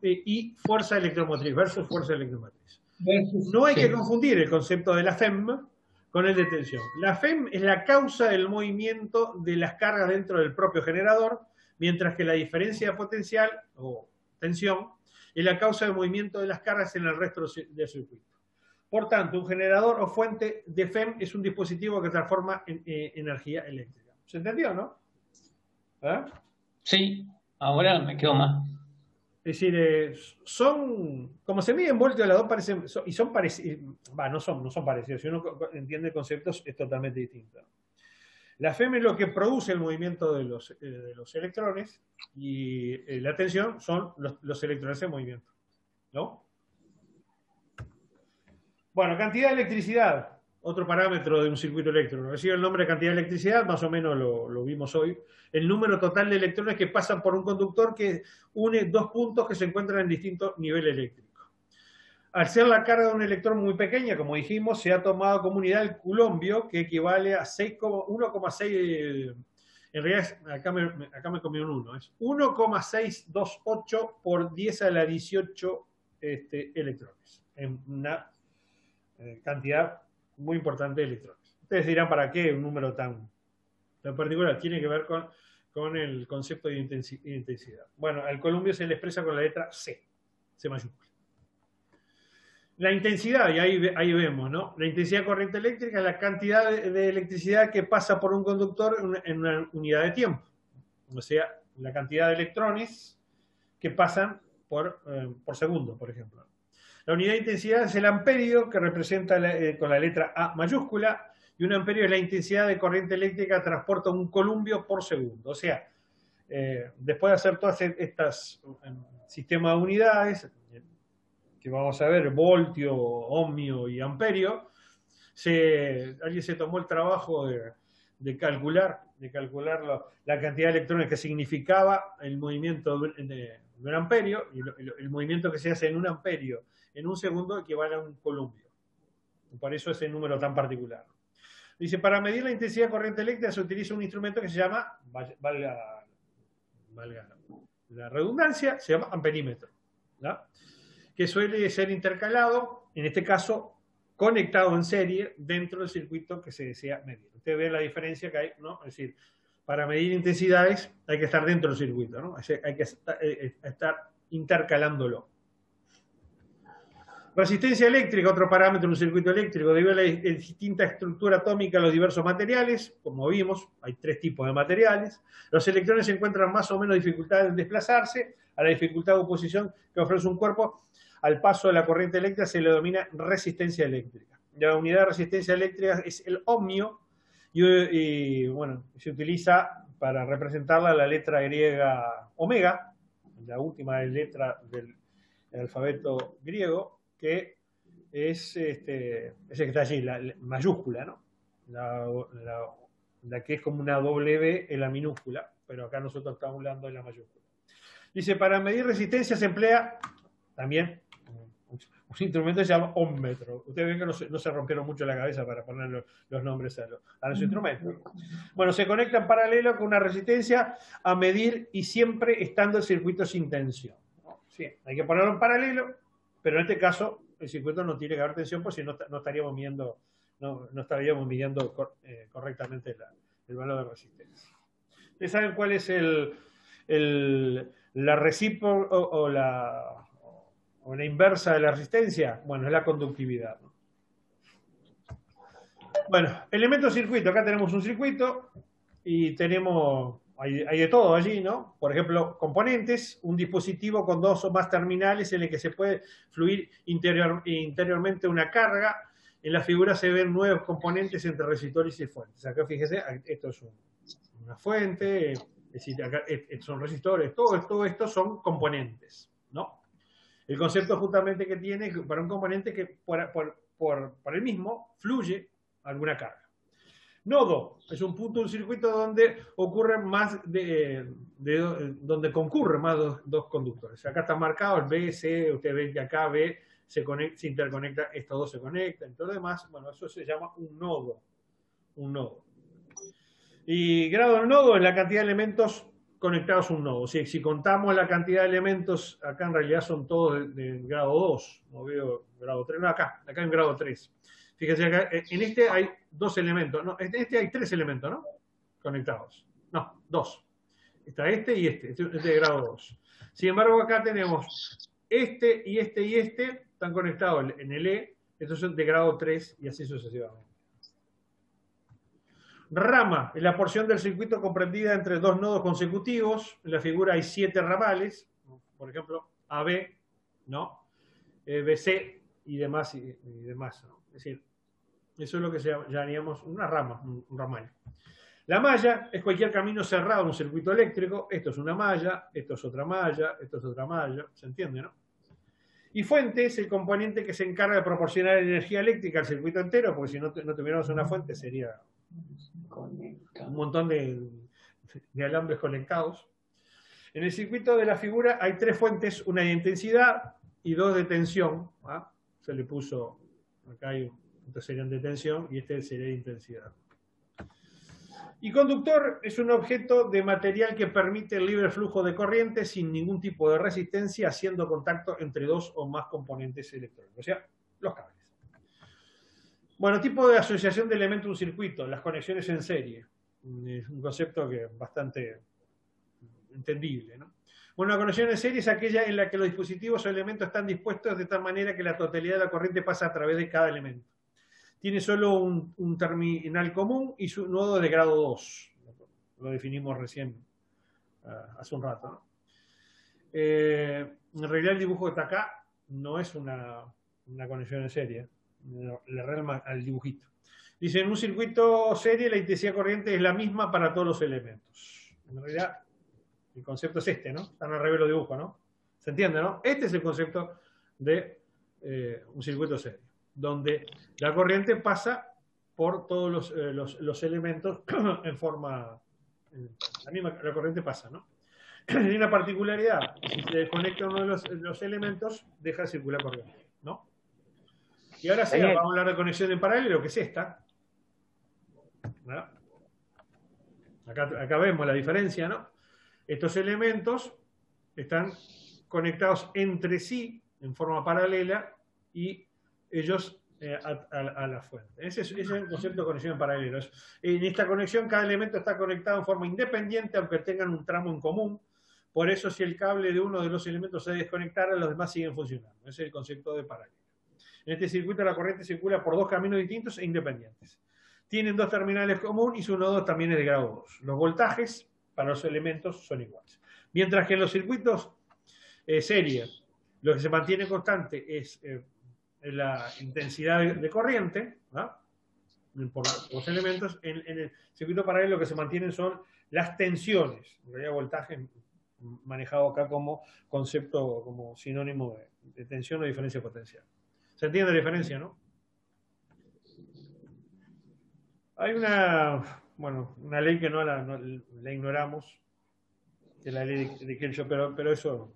y fuerza electromotriz versus fuerza electromotriz. No hay que confundir el concepto de la FEM con el de tensión. La FEM es la causa del movimiento de las cargas dentro del propio generador, mientras que la diferencia potencial o tensión es la causa del movimiento de las cargas en el resto del circuito. Por tanto, un generador o fuente de FEM es un dispositivo que transforma energía eléctrica. ¿Se entendió, no? ¿Eh? Sí, ahora me quedo más. Es decir, como se miden voltios, las dos parecen, y son parecidos, no son parecidos, si uno entiende conceptos es totalmente distinto. La FEM es lo que produce el movimiento de los electrones y la tensión son los electrones en movimiento, ¿no? Bueno, cantidad de electricidad, otro parámetro de un circuito eléctrico. Recibe el nombre de cantidad de electricidad, más o menos lo vimos hoy. El número total de electrones que pasan por un conductor que une dos puntos que se encuentran en distinto nivel eléctrico. Al ser la carga de un electrón muy pequeña, como dijimos, se ha tomado como unidad el culombio, que equivale a 1,6... En realidad, acá me comí un 1. Es 1,628 por 10 a la 18 electrones. En una cantidad muy importante de electrones. Ustedes dirán, ¿para qué un número tan particular? Tiene que ver con el concepto de intensidad. Bueno, al columbio se le expresa con la letra C mayúscula. La intensidad, y ahí vemos, ¿no? La intensidad de corriente eléctrica es la cantidad de electricidad que pasa por un conductor en una unidad de tiempo. O sea, la cantidad de electrones que pasan por segundo, por ejemplo. La unidad de intensidad es el amperio, que representa con la letra A mayúscula, y un amperio es la intensidad de corriente eléctrica que transporta un columbio por segundo. O sea, después de hacer todas estas sistemas de unidades, que vamos a ver, voltio, ohmio y amperio, alguien se tomó el trabajo de calcular la cantidad de electrones que significaba el movimiento de un amperio, y el movimiento que se hace en un amperio en un segundo equivale a un columbio. Por eso ese número tan particular. Dice, para medir la intensidad de corriente eléctrica se utiliza un instrumento que se llama, valga la redundancia, se llama amperímetro, ¿no? Que suele ser intercalado, en este caso, conectado en serie dentro del circuito que se desea medir. Ustedes ven la diferencia que hay, ¿no? Es decir, para medir intensidades hay que estar dentro del circuito, ¿no? Hay que estar intercalándolo. Resistencia eléctrica, otro parámetro de un circuito eléctrico, debido a la distinta estructura atómica de los diversos materiales. Como vimos, hay tres tipos de materiales. Los electrones encuentran más o menos dificultad en desplazarse. A la dificultad de oposición que ofrece un cuerpo al paso de la corriente eléctrica se le denomina resistencia eléctrica. La unidad de resistencia eléctrica es el ohmio y bueno, se utiliza para representarla la letra griega omega, la última letra del alfabeto griego, que es ese que está allí, la mayúscula, ¿no? La que es como una W en la minúscula, pero acá nosotros estamos hablando de la mayúscula. Dice, para medir resistencia se emplea también un instrumento que se llama ohmmetro. Ustedes ven que no se rompieron mucho la cabeza para poner los nombres a los instrumentos. Bueno, se conecta en paralelo con una resistencia a medir y siempre estando el circuito sin tensión, ¿no? Sí, hay que ponerlo en paralelo Pero en este caso, el circuito no tiene que haber tensión, porque si no, no estaríamos midiendo, no estaríamos midiendo correctamente el valor de resistencia. ¿Ustedes saben cuál es la recíproca o la inversa de la resistencia? Bueno, es la conductividad, ¿no? Bueno, elementos circuito. Acá tenemos un circuito y tenemos, hay de todo allí, ¿no? Por ejemplo, componentes, un dispositivo con dos o más terminales en el que se puede fluir interiormente una carga. En la figura se ven 9 componentes entre resistores y fuentes. Acá fíjese, esto es una fuente, es decir, acá son resistores, todo esto son componentes, ¿no? El concepto justamente que tiene para un componente que por el mismo fluye alguna carga. Nodo es un punto de un circuito donde ocurren más donde concurren más dos conductores. Acá está marcado el B, C, ustedes ven que acá B se interconecta, estos dos se conectan y todo lo demás. Bueno, eso se llama un nodo. Un nodo. Y grado del nodo es la cantidad de elementos conectados a un nodo. Si contamos la cantidad de elementos, acá en realidad son todos de grado 2. No veo grado 3. No, acá en grado 3. Fíjense acá, en este hay 2 elementos. No, en este hay 3 elementos, ¿no? Conectados. No, 2. Está este y este. Este es de grado 2. Sin embargo, acá tenemos este y este y este. Están conectados en el E. Estos son de grado 3 y así sucesivamente. Rama es la porción del circuito comprendida entre 2 nodos consecutivos. En la figura hay 7 ramales. Por ejemplo, AB, ¿no? BC y demás, ¿no? Es decir, eso es lo que llamaríamos una rama, un ramal. La malla es cualquier camino cerrado en un circuito eléctrico. Esto es una malla, esto es otra malla, esto es otra malla. ¿Se entiende, no? Y fuente es el componente que se encarga de proporcionar energía eléctrica al circuito entero, porque si no tuviéramos una fuente sería un montón de alambres conectados. En el circuito de la figura hay 3 fuentes, una de intensidad y 2 de tensión. ¿Ah? Se le puso, acá hay, estos serían de tensión y este sería de intensidad. Y conductor es un objeto de material que permite el libre flujo de corriente sin ningún tipo de resistencia, haciendo contacto entre 2 o más componentes electrónicos, o sea, los cables. Bueno, tipo de asociación de elementos de un circuito, las conexiones en serie. Es un concepto que es bastante entendible, ¿no? Bueno, una conexión en serie es aquella en la que los dispositivos o elementos están dispuestos de tal manera que la totalidad de la corriente pasa a través de cada elemento. Tiene solo un terminal común y su nodo de grado 2. Lo definimos recién, hace un rato, ¿no? En realidad el dibujo que está acá no es una conexión en serie. Le realma al dibujito. Dice, en un circuito serie la intensidad corriente es la misma para todos los elementos. En realidad el concepto es este, ¿no? Están al revés los dibujos, ¿no? ¿Se entiende, no? Este es el concepto de un circuito serie, donde la corriente pasa por todos los elementos en forma... la corriente pasa, ¿no? Hay una particularidad. Si se desconecta uno de los elementos, deja de circular corriente, ¿no? Y ahora sí, vamos a hablar de conexión en paralelo, que es esta. ¿No? Acá vemos la diferencia, ¿no? Estos elementos están conectados entre sí en forma paralela y ellos a la fuente. Ese es el concepto de conexión en paralelo. En esta conexión cada elemento está conectado en forma independiente, aunque tengan un tramo en común. Por eso si el cable de uno de los elementos se desconectara, los demás siguen funcionando. Ese es el concepto de paralelo. En este circuito la corriente circula por 2 caminos distintos e independientes. Tienen 2 terminales comunes y su nodo también es de grado 2. Los voltajes para los elementos son iguales. Mientras que en los circuitos serie, lo que se mantiene constante es la intensidad de corriente, ¿no? Por los elementos. En el circuito paralelo lo que se mantienen son las tensiones. En realidad voltaje manejado acá como concepto, como sinónimo de tensión o diferencia potencial. ¿Se entiende la diferencia, no? Hay una ley que no la ignoramos, que es la ley de Kirchhoff, pero eso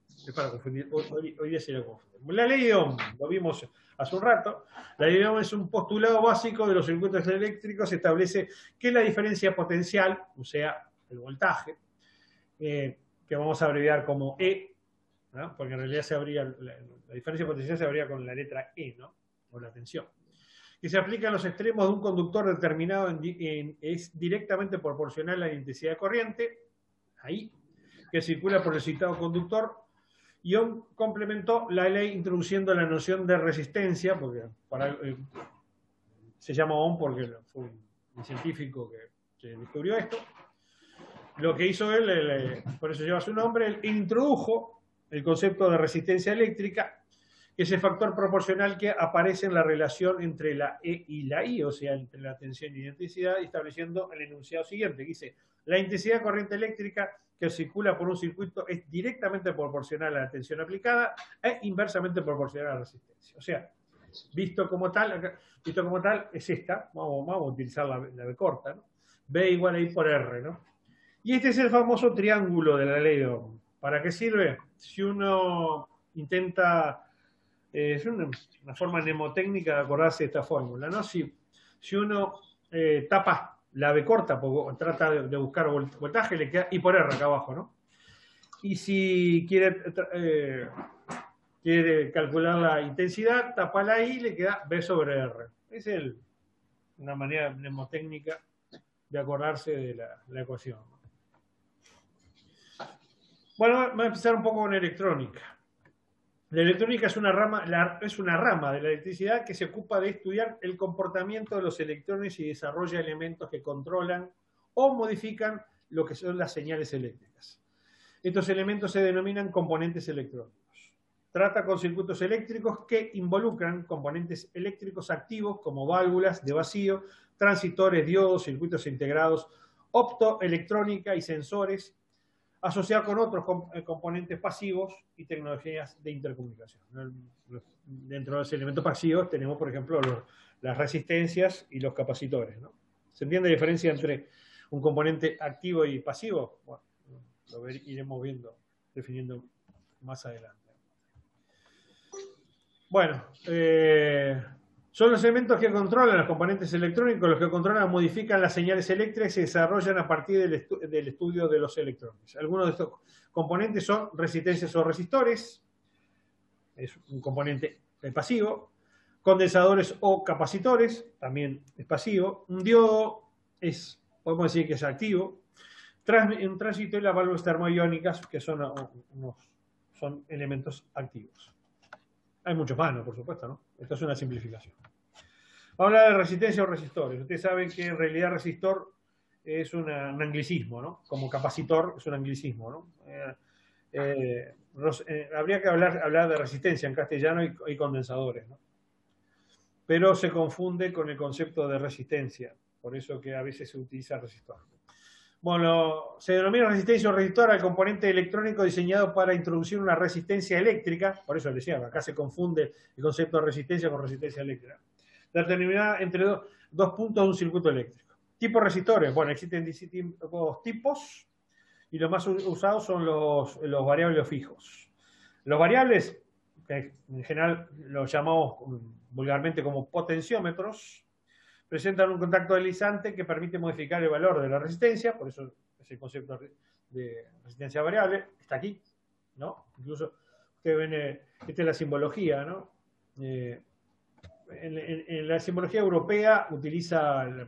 es para confundir. Hoy día se lo confunde. La ley de Ohm, lo vimos hace un rato. La ley de Ohm es un postulado básico de los circuitos eléctricos. Establece que la diferencia potencial, o sea, el voltaje, que vamos a abreviar como E, ¿no? Porque en realidad se abría, la diferencia potencial se abría con la letra E, ¿no? O la tensión. Que se aplica a los extremos de un conductor determinado es directamente proporcional a la intensidad de corriente, ahí, que circula por el citado conductor. Young complementó la ley introduciendo la noción de resistencia, porque se llama Ohm porque fue un científico que descubrió esto. Lo que hizo él, por eso lleva su nombre, él introdujo el concepto de resistencia eléctrica, que es el factor proporcional que aparece en la relación entre la E y la I, o sea, entre la tensión y la intensidad, estableciendo el enunciado siguiente, que dice: la intensidad de corriente eléctrica que circula por un circuito es directamente proporcional a la tensión aplicada e inversamente proporcional a la resistencia. O sea, visto como tal es esta, vamos a utilizar la B corta, ¿no? B igual a I por R, ¿no? Y este es el famoso triángulo de la ley de Ohm. ¿Para qué sirve? Si uno intenta, es una forma mnemotécnica de acordarse de esta fórmula, ¿no? Si uno tapa la B corta, porque trata de buscar voltaje, le queda I por R acá abajo, ¿no? Y si quiere calcular la intensidad, tapa la I y le queda B sobre R. Es una manera mnemotécnica de acordarse de la ecuación. Bueno, vamos a empezar un poco con electrónica. La electrónica es una rama de la electricidad que se ocupa de estudiar el comportamiento de los electrones y desarrolla elementos que controlan o modifican lo que son las señales eléctricas. Estos elementos se denominan componentes electrónicos. Trata con circuitos eléctricos que involucran componentes eléctricos activos como válvulas de vacío, transistores, diodos, circuitos integrados, optoelectrónica y sensores, asociado con otros componentes pasivos y tecnologías de intercomunicación. Dentro de los elementos pasivos tenemos, por ejemplo, las resistencias y los capacitores, ¿no? ¿Se entiende la diferencia entre un componente activo y pasivo? Bueno, lo iremos viendo, definiendo más adelante. Bueno, son los elementos que controlan los componentes electrónicos, los que controlan o modifican las señales eléctricas y se desarrollan a partir del estudio de los electrones. Algunos de estos componentes son resistencias o resistores, es un componente pasivo, condensadores o capacitores, también es pasivo, un diodo podemos decir que es activo, un tránsito y las válvulas termoiónicas, que son elementos activos. Hay muchos más, ¿no? Por supuesto, ¿no? Esto es una simplificación. Vamos a hablar de resistencia o resistores. Ustedes saben que en realidad resistor es un anglicismo, ¿no? Como capacitor es un anglicismo, ¿no? Habría que hablar de resistencia en castellano y condensadores, ¿no? Pero se confunde con el concepto de resistencia, por eso que a veces se utiliza resistor. Bueno, se denomina resistencia o resistor al componente electrónico diseñado para introducir una resistencia eléctrica, por eso decía, acá se confunde el concepto de resistencia con resistencia eléctrica, determinada entre dos puntos de un circuito eléctrico. Tipos resistores, bueno, existen distintos tipos y los más usados son los variables fijos. Los variables, que en general los llamamos vulgarmente como potenciómetros, presentan un contacto deslizante que permite modificar el valor de la resistencia, por eso es el concepto de resistencia variable, está aquí, ¿no? Incluso ustedes ven, esta es la simbología, ¿no? En la simbología europea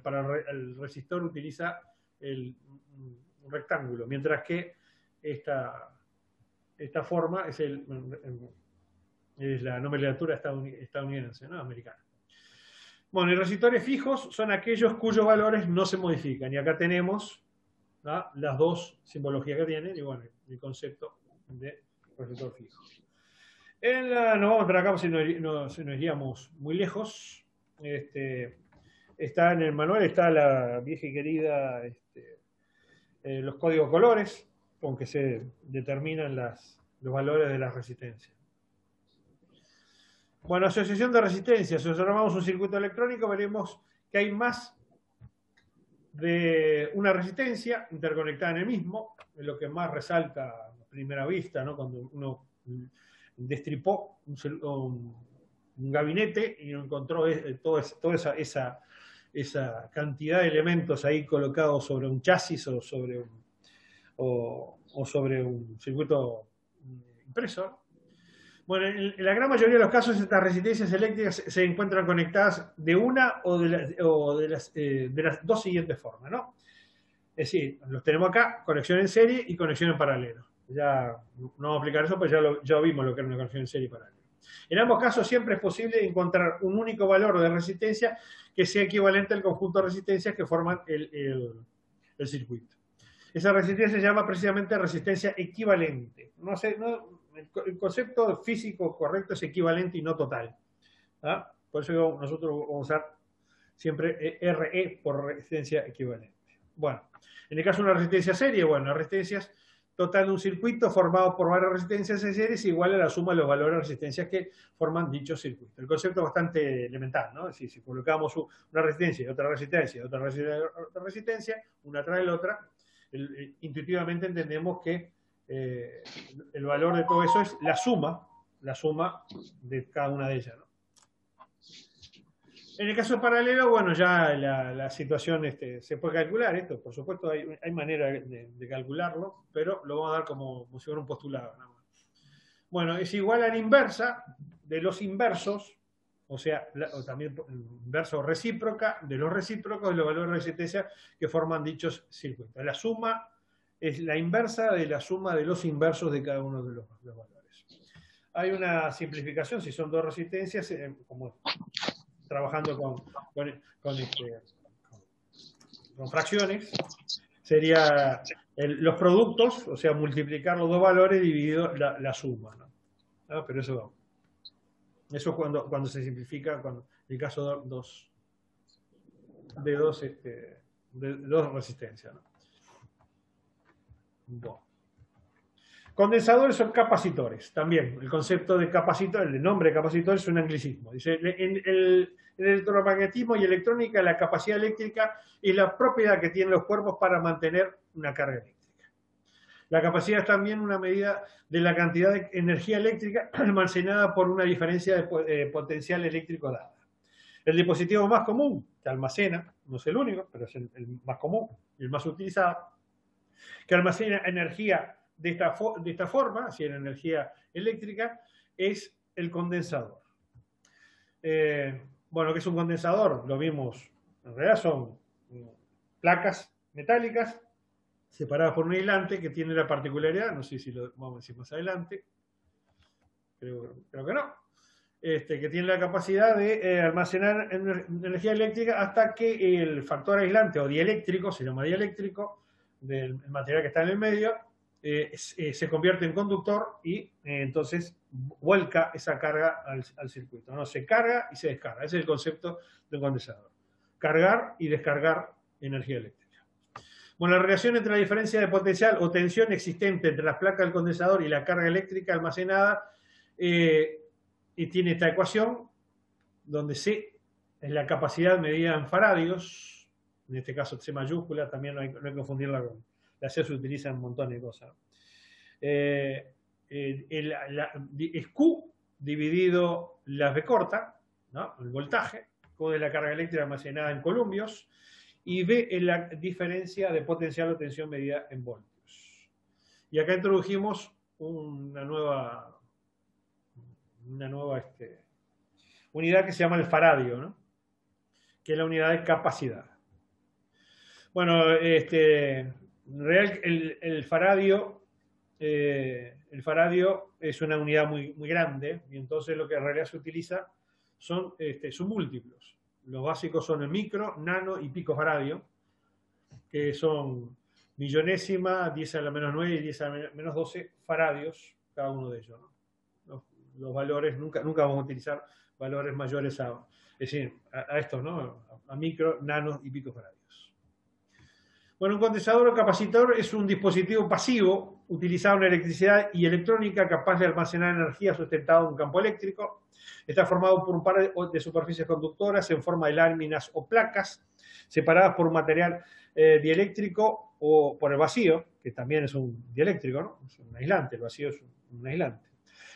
para el resistor utiliza un rectángulo, mientras que esta forma es la nomenclatura estadounidense, ¿no? Americana. Bueno, y resistores fijos son aquellos cuyos valores no se modifican. Y acá tenemos, ¿no?, las dos simbologías que tienen y bueno, el concepto de resistor fijo. No vamos a entrar acá si nos iríamos muy lejos. Está en el manual, está la vieja y querida los códigos colores con que se determinan los valores de la resistencia. Bueno, asociación de resistencias. Si observamos un circuito electrónico, veremos que hay más de una resistencia interconectada en el mismo, es lo que más resalta a primera vista, ¿no? Cuando uno destripó un gabinete y encontró toda esa cantidad de elementos ahí colocados sobre un chasis o sobre un circuito impreso. Bueno, en la gran mayoría de los casos estas resistencias eléctricas se encuentran conectadas de una o de las dos siguientes formas, ¿no? Es decir, los tenemos acá, conexión en serie y conexión en paralelo. Ya no vamos a aplicar eso, pues ya vimos lo que era una conexión en serie y paralelo. En ambos casos siempre es posible encontrar un único valor de resistencia que sea equivalente al conjunto de resistencias que forman el circuito. Esa resistencia se llama precisamente resistencia equivalente. No sé, el concepto físico correcto es equivalente y no total. ¿Ah? Por eso nosotros vamos a usar siempre RE por resistencia equivalente. Bueno, en el caso de una resistencia serie, bueno, la resistencia total de un circuito formado por varias resistencias en serie es igual a la suma de los valores de resistencias que forman dicho circuito. El concepto es bastante elemental, ¿no? Es decir, si colocamos una resistencia y otra resistencia y otra resistencia, una tras la otra, intuitivamente entendemos que el valor de todo eso es la suma de cada una de ellas, ¿no? En el caso paralelo, bueno, ya la situación se puede calcular esto, por supuesto hay manera de calcularlo, pero lo vamos a dar como si fuera un postulado, nada más. Bueno, es igual a la inversa de los inversos, o sea, o también inverso recíproca de los recíprocos de los valores de resistencia que forman dichos circuitos. La suma es la inversa de la suma de los inversos de cada uno de los valores. Hay una simplificación, si son dos resistencias, como trabajando con fracciones, sería los productos, o sea, multiplicar los dos valores dividido la suma, ¿no? ¿Ah? Pero eso es cuando se simplifica, en el caso de dos resistencias, ¿no? Bueno. Condensadores son capacitores, también. El concepto de capacitor, el nombre de capacitor es un anglicismo. Dice, en el electromagnetismo y electrónica, la capacidad eléctrica es la propiedad que tienen los cuerpos para mantener una carga eléctrica. La capacidad es también una medida de la cantidad de energía eléctrica almacenada por una diferencia de potencial eléctrico dada. El dispositivo más común que almacena, no es el único, pero es el más común y el más utilizado, que almacena energía de esta forma, así en energía eléctrica, es el condensador. Bueno, ¿qué es un condensador? Lo vimos, en realidad son placas metálicas separadas por un aislante que tiene la particularidad, no sé si lo vamos a decir más adelante, creo que no, que tiene la capacidad de almacenar energía eléctrica hasta que el factor aislante o dieléctrico, se llama dieléctrico, del material que está en el medio, se convierte en conductor y entonces vuelca esa carga al circuito, ¿no? Se carga y se descarga. Ese es el concepto de un condensador. Cargar y descargar energía eléctrica. Bueno, la relación entre la diferencia de potencial o tensión existente entre las placas del condensador y la carga eléctrica almacenada y tiene esta ecuación donde C es la capacidad medida en faradios, en este caso C mayúscula, también no hay que confundirla con la C, se utiliza en un montón de cosas. Es Q dividido la V corta, ¿no? El voltaje, Q de la carga eléctrica almacenada en columbios, y V es la diferencia de potencial o tensión medida en voltios. Y acá introdujimos una nueva unidad que se llama el faradio, ¿no? Que es la unidad de capacidad. Bueno, en realidad el faradio es una unidad muy, muy grande y entonces lo que en realidad se utiliza son múltiplos. Los básicos son el micro, nano y picofaradio, que son millonésima, 10 a la menos 9 y 10 a la menos 12 faradios, cada uno de ellos, ¿no? Los valores, nunca vamos a utilizar valores mayores a estos, ¿no? A micro, nano y picofaradios. Bueno, un condensador o capacitor es un dispositivo pasivo utilizado en electricidad y electrónica capaz de almacenar energía sustentado en un campo eléctrico. Está formado por un par de superficies conductoras en forma de láminas o placas separadas por un material dieléctrico o por el vacío, que también es un dieléctrico, ¿no? Es un aislante, el vacío es un aislante.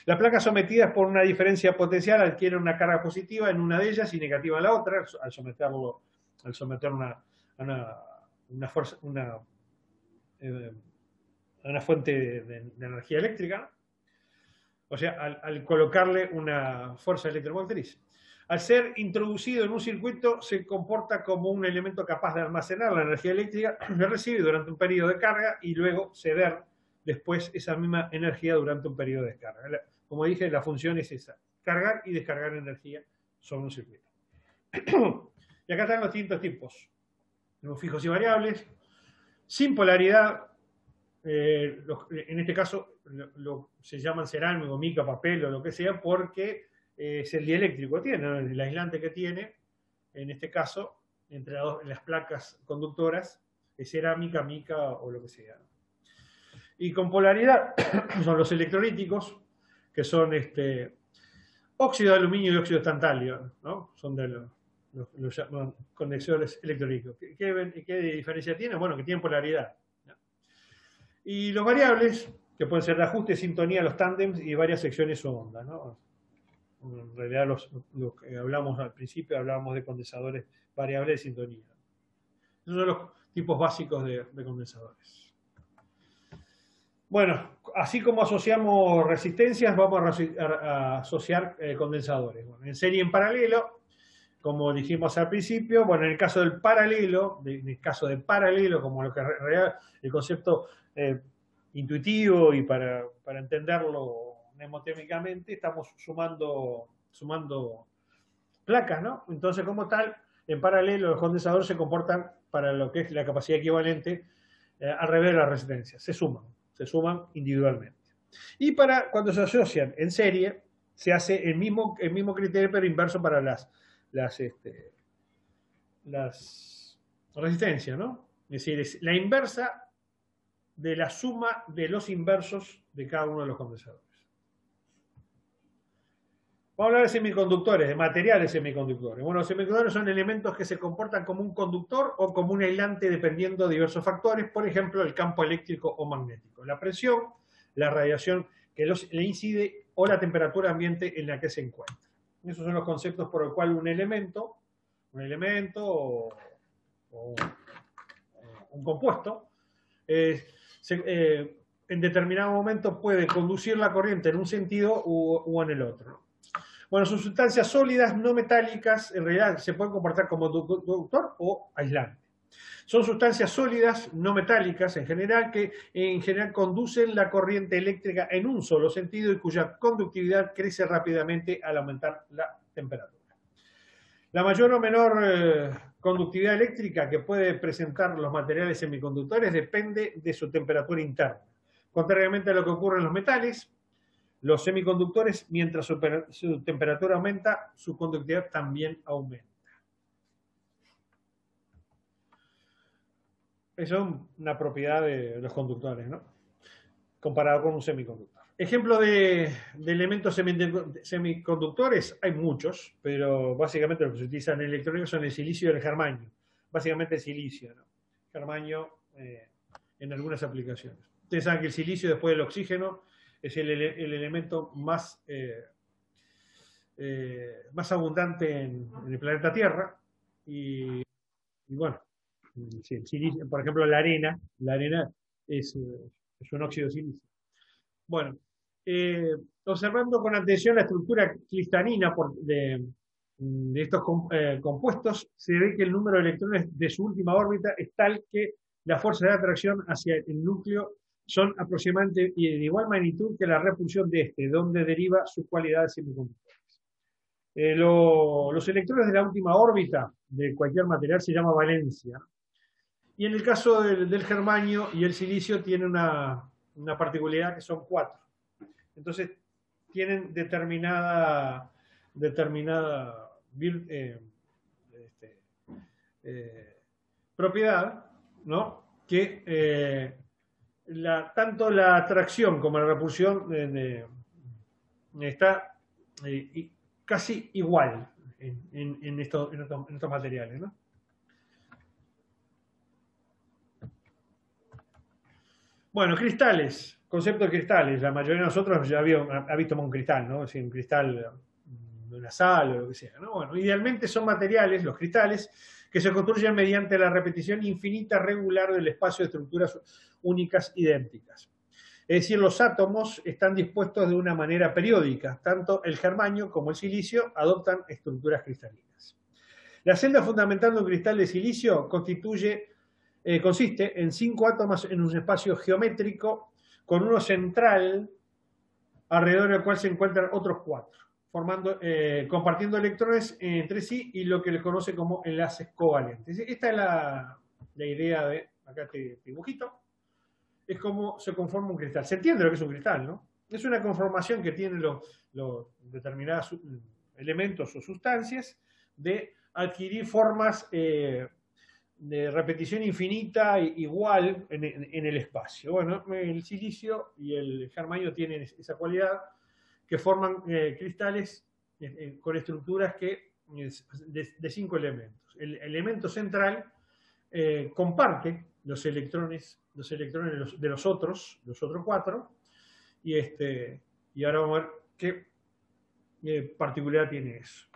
Las placas sometidas por una diferencia potencial adquieren una carga positiva en una de ellas y negativa en la otra, al someter una fuente de energía eléctrica. O sea, al colocarle una fuerza electromotriz. Al ser introducido en un circuito, se comporta como un elemento capaz de almacenar la energía eléctrica que recibe durante un periodo de carga y luego ceder después esa misma energía durante un periodo de descarga. Como dije, la función es esa, cargar y descargar energía sobre un circuito. Y acá están los distintos tipos, los fijos y variables, sin polaridad. En este caso se llaman cerámico, mica, papel o lo que sea, porque es el dieléctrico que tiene, ¿no? El aislante que tiene, en este caso, entre las placas conductoras, es cerámica, mica o lo que sea. Y con polaridad son los electrolíticos, que son óxido de aluminio y óxido de tantalio, ¿no? Son de los conexores electrolíticos. ¿Qué diferencia tiene? Bueno, que tienen polaridad. Y los variables, que pueden ser de ajuste, sintonía, los tándems y varias secciones o ondas, ¿no? En realidad, los que hablamos al principio, hablábamos de condensadores variables de sintonía. Esos son los tipos básicos de condensadores. Bueno, así como asociamos resistencias, vamos a asociar condensadores. Bueno, en serie y en paralelo, como dijimos al principio, bueno, en el caso del paralelo, como lo que en realidad el concepto intuitivo y para entenderlo mnemotécnicamente, estamos sumando placas, ¿no? Entonces, como tal, en paralelo los condensadores se comportan para lo que es la capacidad equivalente al revés de la resistencia, se suman individualmente. Y cuando se asocian en serie, se hace el mismo criterio, pero inverso para las resistencias, ¿no? Es decir, es la inversa de la suma de los inversos de cada uno de los condensadores. Vamos a hablar de semiconductores, de materiales semiconductores. Bueno, los semiconductores son elementos que se comportan como un conductor o como un aislante dependiendo de diversos factores, por ejemplo, el campo eléctrico o magnético, la presión, la radiación que le incide o la temperatura ambiente en la que se encuentra. Esos son los conceptos por los cuales un elemento o un compuesto en determinado momento puede conducir la corriente en un sentido o en el otro. Bueno, son sustancias sólidas no metálicas, en realidad se pueden comportar como conductor o aislante. Son sustancias sólidas no metálicas en general que conducen la corriente eléctrica en un solo sentido y cuya conductividad crece rápidamente al aumentar la temperatura. La mayor o menor conductividad eléctrica que puede presentar los materiales semiconductores depende de su temperatura interna. Contrariamente a lo que ocurre en los metales, los semiconductores, mientras su temperatura aumenta, su conductividad también aumenta. Eso es una propiedad de los conductores, ¿no? Comparado con un semiconductor. Ejemplo de elementos semiconductores, hay muchos, pero básicamente los que se utilizan en electrónica son el silicio y el germanio. Básicamente el silicio, ¿no? Germanio en algunas aplicaciones. Ustedes saben que el silicio después del oxígeno es el elemento más abundante en el planeta Tierra. Y bueno, sí, el silicio, por ejemplo, la arena es un óxido de silicio. Bueno, observando con atención la estructura cristalina de estos compuestos, se ve que el número de electrones de su última órbita es tal que las fuerzas de atracción hacia el núcleo son aproximadamente y de igual magnitud que la repulsión de donde deriva sus cualidades semiconductores. Los electrones de la última órbita de cualquier material se llama valencia. Y en el caso del germanio y el silicio tiene una particularidad que son 4. Entonces tienen determinada propiedad, ¿no? Que tanto la atracción como la repulsión está casi igual en estos materiales, ¿no? Bueno, cristales, concepto de cristales. La mayoría de nosotros ya ha visto un cristal, ¿no? Es decir, un cristal de una sal o lo que sea, ¿no? Bueno, idealmente son materiales, los cristales, que se construyen mediante la repetición infinita regular del espacio de estructuras únicas idénticas. Es decir, los átomos están dispuestos de una manera periódica. Tanto el germanio como el silicio adoptan estructuras cristalinas. La celda fundamental de un cristal de silicio consiste en 5 átomos en un espacio geométrico con uno central alrededor del cual se encuentran otros 4, compartiendo electrones entre sí y lo que le conoce como enlaces covalentes. Esta es la idea de, acá este dibujito, es como se conforma un cristal. Se entiende lo que es un cristal, ¿no? Es una conformación que tienen los determinados elementos o sustancias de adquirir formas de repetición infinita igual en el espacio. Bueno, el silicio y el germanio tienen esa cualidad que forman cristales con estructuras de 5 elementos. El elemento central comparte los electrones de los otros 4, y ahora vamos a ver qué particularidad tiene eso.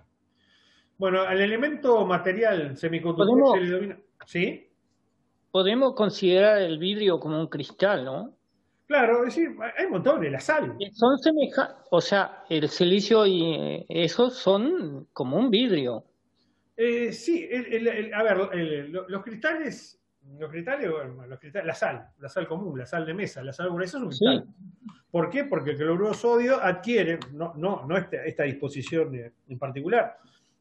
Bueno, al elemento material semiconductor se le denomina... ¿Sí? Podemos considerar el vidrio como un cristal, ¿no? Claro, es decir, hay montones, la sal. Son semejantes, o sea, el silicio y esos son como un vidrio. Sí, a ver, los cristales, la sal común, la sal de mesa, la sal gruesa es un cristal. Sí. ¿Por qué? Porque el cloruro de sodio adquiere, no esta disposición en particular,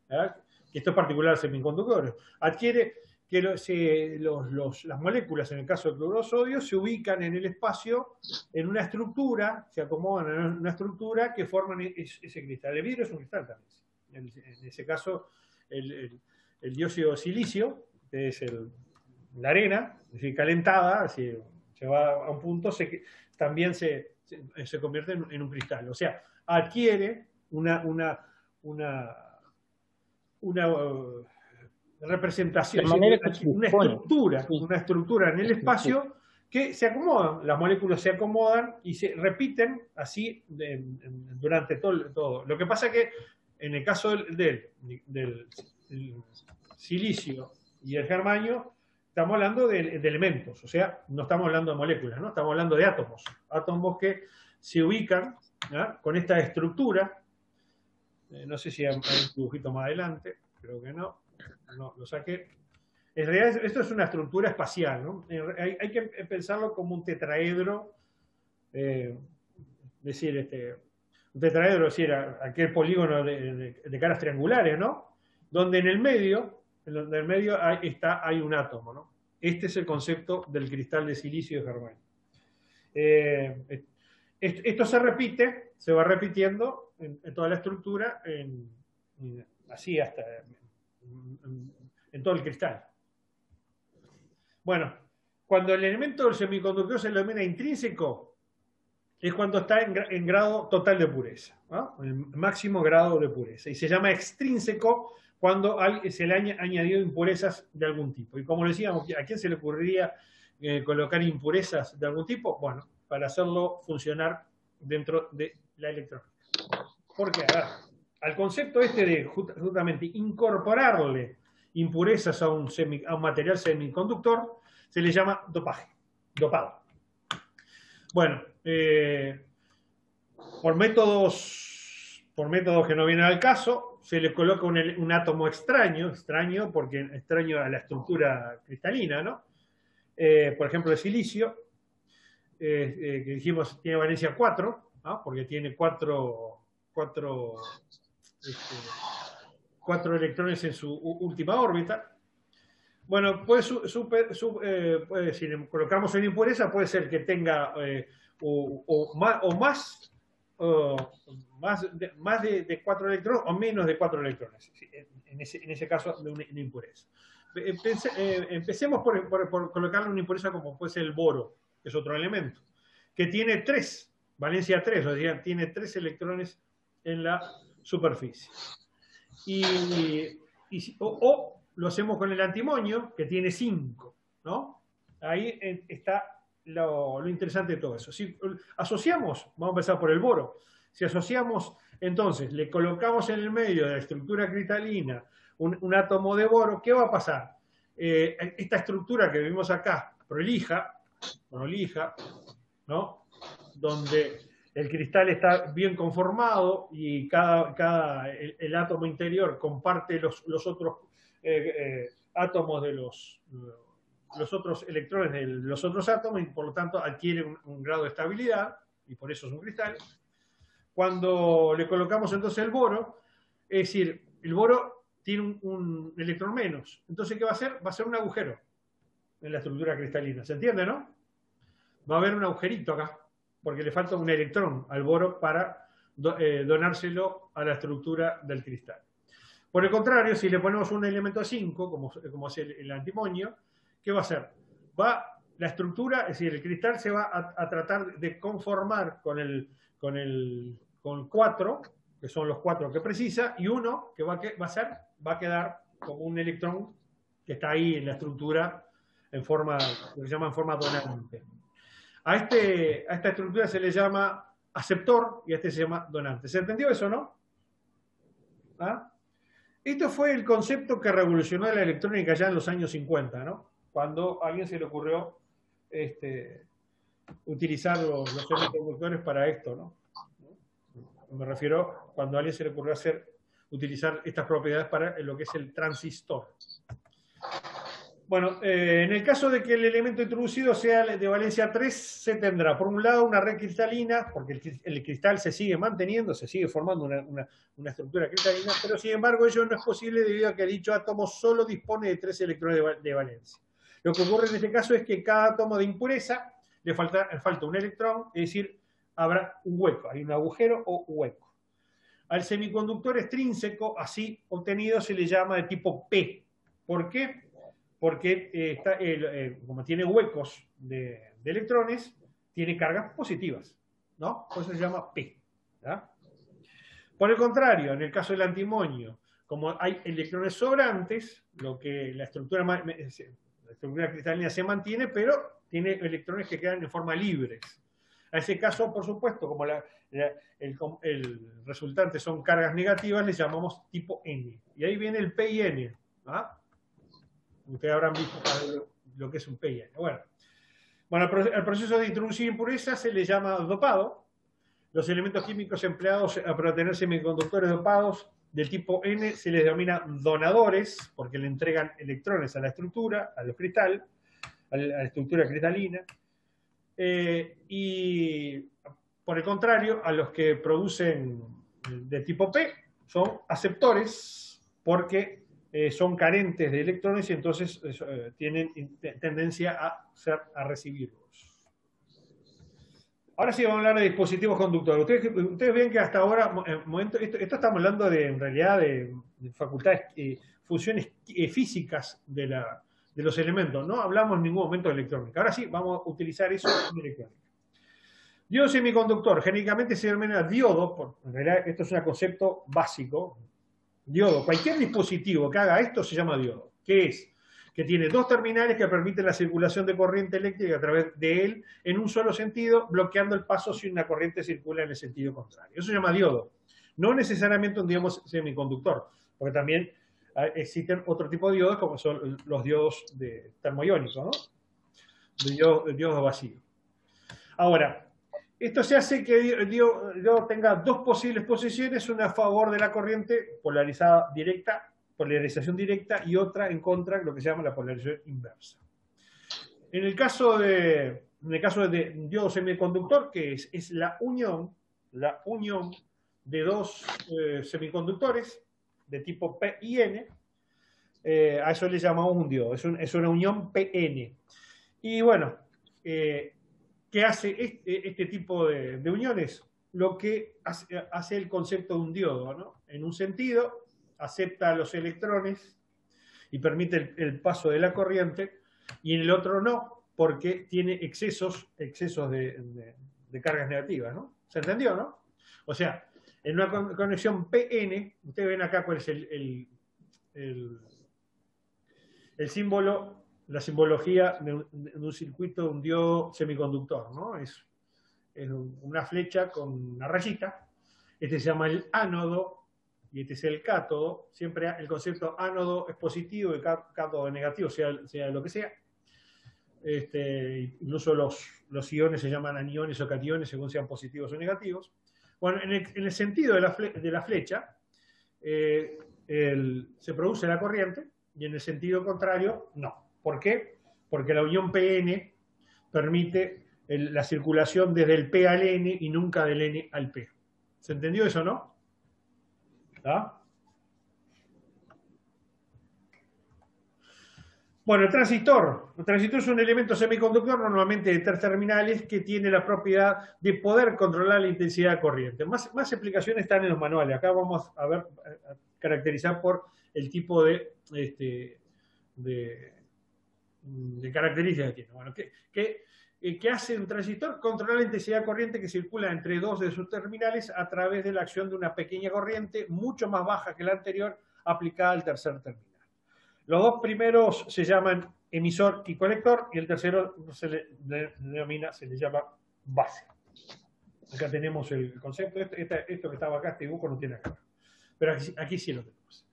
¿verdad? Que esto es particular a los semiconductores, adquiere que las moléculas, en el caso del cloruro de sodio, se ubican en el espacio en una estructura, se acomodan en una estructura que forman ese cristal. El vidrio es un cristal también. En ese caso, el dióxido de silicio, que es la arena, es decir, calentada, si se va a un punto, también se convierte en un cristal. O sea, adquiere una representación, una estructura en el espacio que se acomodan, las moléculas se acomodan y se repiten así durante todo. Lo que pasa es que en el caso del silicio y el germanio, estamos hablando de elementos, o sea, no estamos hablando de moléculas, ¿no? Estamos hablando de átomos que se ubican, ¿no?, con esta estructura. No sé si hay un dibujito más adelante, creo que no lo saqué. En realidad esto es una estructura espacial, ¿no? Hay que pensarlo como un tetraedro, un tetraedro, es decir, aquel polígono de caras triangulares, ¿no? Donde en el medio hay un átomo, ¿no? Este es el concepto del cristal de silicio y germanio. Esto se va repitiendo en toda la estructura, así hasta en todo el cristal. Bueno, cuando el elemento del semiconductor se lo denomina intrínseco, es cuando está en grado total de pureza, ¿no? El máximo grado de pureza. Y se llama extrínseco cuando se le han añadido impurezas de algún tipo. Y como decíamos, ¿a quién se le ocurriría colocar impurezas de algún tipo? Bueno, para hacerlo funcionar dentro de la electrónica. Porque, al concepto de justamente incorporarle impurezas a un material semiconductor, se le llama dopado. Bueno, por métodos que no vienen al caso, se le coloca un átomo extraño porque extraño a la estructura cristalina, ¿no? Por ejemplo, el silicio, que dijimos tiene valencia 4, ¿no? Porque tiene 4 electrones en su última órbita. Bueno, si le colocamos una impureza, puede ser que tenga más de 4 electrones o menos de 4 electrones, en ese caso de una impureza. Empecemos por colocarle una impureza como puede ser el boro, que es otro elemento, que tiene valencia 3, o sea, tiene 3 electrones en la superficie. O lo hacemos con el antimonio, que tiene 5, ¿no? Ahí está lo interesante de todo eso. Si asociamos, vamos a empezar por el boro, si asociamos, entonces, le colocamos en el medio de la estructura cristalina un átomo de boro, ¿qué va a pasar? Esta estructura que vimos acá, prolija, ¿no? donde el cristal está bien conformado y el átomo interior comparte los otros átomos de los otros electrones de los otros átomos y por lo tanto adquiere un grado de estabilidad y por eso es un cristal. Cuando le colocamos entonces el boro, es decir, el boro tiene un electrón menos. Entonces, ¿qué va a hacer? Va a ser un agujero en la estructura cristalina. ¿Se entiende, no? Va a haber un agujerito acá, porque le falta un electrón al boro para donárselo a la estructura del cristal. Por el contrario, si le ponemos un elemento 5, como es el antimonio, ¿qué va a hacer? La estructura, es decir, el cristal se va a tratar de conformar con 4, que son los 4 que precisa, y uno que va a quedar como un electrón que está ahí en la estructura lo que se llama en forma donante. A esta estructura se le llama aceptor y a este se llama donante. ¿Se entendió eso, no? ¿Ah? Esto fue el concepto que revolucionó la electrónica ya en los años 50, ¿no? Cuando a alguien se le ocurrió utilizar los semiconductores para esto, ¿no? Me refiero cuando a alguien se le ocurrió utilizar estas propiedades para lo que es el transistor. Bueno, en el caso de que el elemento introducido sea de valencia 3, se tendrá, por un lado, una red cristalina, porque el cristal se sigue manteniendo, se sigue formando una estructura cristalina, pero sin embargo ello no es posible debido a que dicho átomo solo dispone de 3 electrones de valencia. Lo que ocurre en este caso es que cada átomo de impureza le falta un electrón, es decir, habrá un hueco, hay un agujero o hueco. Al semiconductor extrínseco, así obtenido, se le llama de tipo P. ¿Por qué? Porque como tiene huecos de electrones, tiene cargas positivas, ¿no? Por eso se llama P. ¿Ya? Por el contrario, en el caso del antimonio, como hay electrones sobrantes, la estructura cristalina se mantiene, pero tiene electrones que quedan en forma libres. A ese caso, por supuesto, como el resultante son cargas negativas, le llamamos tipo N. Y ahí viene el P y N. ¿Ah? Ustedes habrán visto lo que es un P y N. Bueno, al proceso de introducir impurezas se le llama dopado. Los elementos químicos empleados para obtener semiconductores dopados del tipo N se les denomina donadores, porque le entregan electrones a la estructura, a la estructura cristalina. Y por el contrario, a los que producen de tipo P son aceptores, porque son carentes de electrones y entonces tienen tendencia a recibirlos. Ahora sí vamos a hablar de dispositivos conductores. Ustedes ven que hasta ahora, esto estamos hablando en realidad de facultades, funciones físicas de los elementos. No hablamos en ningún momento de electrónica. Ahora sí vamos a utilizar eso en electrónica. Diodo semiconductor, genéricamente se denomina diodo, en realidad esto es un concepto básico. Diodo, cualquier dispositivo que haga esto se llama diodo. ¿Qué es? Que tiene 2 terminales que permiten la circulación de corriente eléctrica a través de él en un solo sentido, bloqueando el paso si una corriente circula en el sentido contrario. Eso se llama diodo. No necesariamente un diodo semiconductor, porque también existen otro tipo de diodos, como son los diodos termoiónicos, ¿no? Diodos vacíos. Ahora, esto se hace que el diodo tenga 2 posibles posiciones, una a favor de la corriente polarización directa y otra en contra, lo que se llama la polarización inversa. En el caso de diodo semiconductor, que es la unión de 2 semiconductores de tipo P y N, a eso le llamamos un diodo, es una unión PN. Y bueno, ¿qué hace este tipo de uniones? Lo que hace el concepto de un diodo, ¿no? En un sentido, acepta los electrones y permite el paso de la corriente, y en el otro no, porque tiene excesos de cargas negativas, ¿no? ¿Se entendió, no? O sea, en una conexión PN, ustedes ven acá cuál es el símbolo, la simbología de un circuito de un diodo semiconductor, ¿no? Es una flecha con una rayita. Este se llama el ánodo y este es el cátodo. Siempre el concepto ánodo es positivo y cátodo es negativo, sea lo que sea. Incluso los iones se llaman aniones o cationes según sean positivos o negativos. Bueno, en el sentido de la flecha se produce la corriente y en el sentido contrario no. ¿Por qué? Porque la unión PN permite la circulación desde el P al N y nunca del N al P. ¿Se entendió eso, no? ¿Ah? Bueno, el transistor. El transistor es un elemento semiconductor normalmente de 3 terminales que tiene la propiedad de poder controlar la intensidad de corriente. Más explicaciones están en los manuales. Acá vamos a ver, a caracterizar por el tipo de características que tiene. Bueno, ¿qué hace un transistor? Controlar la intensidad de corriente que circula entre dos de sus terminales a través de la acción de una pequeña corriente mucho más baja que la anterior aplicada al tercer terminal. Los dos primeros se llaman emisor y colector y el tercero se le llama base. Acá tenemos el concepto. Esto que estaba acá, este dibujo no tiene acá. Pero aquí sí lo tenemos.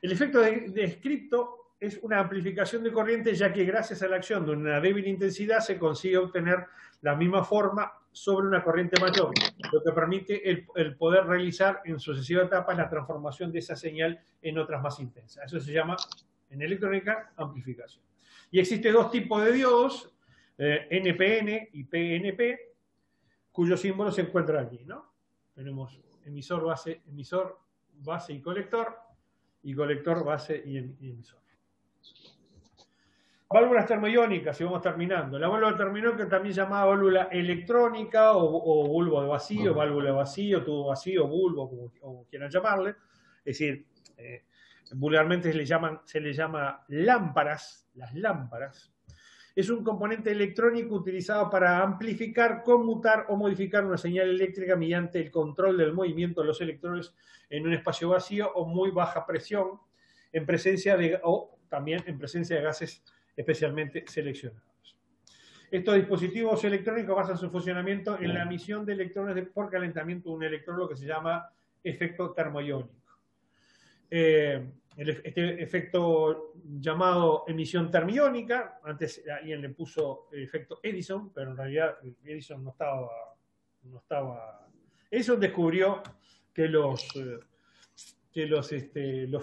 El efecto descripto es una amplificación de corriente, ya que gracias a la acción de una débil intensidad se consigue obtener la misma forma sobre una corriente mayor, lo que permite el poder realizar en sucesivas etapas la transformación de esa señal en otras más intensas. Eso se llama, en electrónica, amplificación. Y existen dos tipos de diodos, NPN y PNP, cuyos símbolos se encuentran aquí, ¿no? Tenemos emisor, base y colector, base y emisor. Válvulas termoiónicas, y vamos terminando. La válvula termoiónica también llamada válvula electrónica o bulbo de vacío, válvula de vacío, tubo vacío, bulbo, como quieran llamarle. Es decir, vulgarmente se le llama lámparas, las lámparas. Es un componente electrónico utilizado para amplificar, conmutar o modificar una señal eléctrica mediante el control del movimiento de los electrones en un espacio vacío o muy baja presión, también en presencia de gases especialmente seleccionados. Estos dispositivos electrónicos basan su funcionamiento en la emisión de electrones por calentamiento de un electrón, lo que se llama efecto termoiónico. Este efecto llamado emisión termiónica, antes alguien le puso el efecto Edison, pero en realidad Edison no estaba. Edison descubrió que los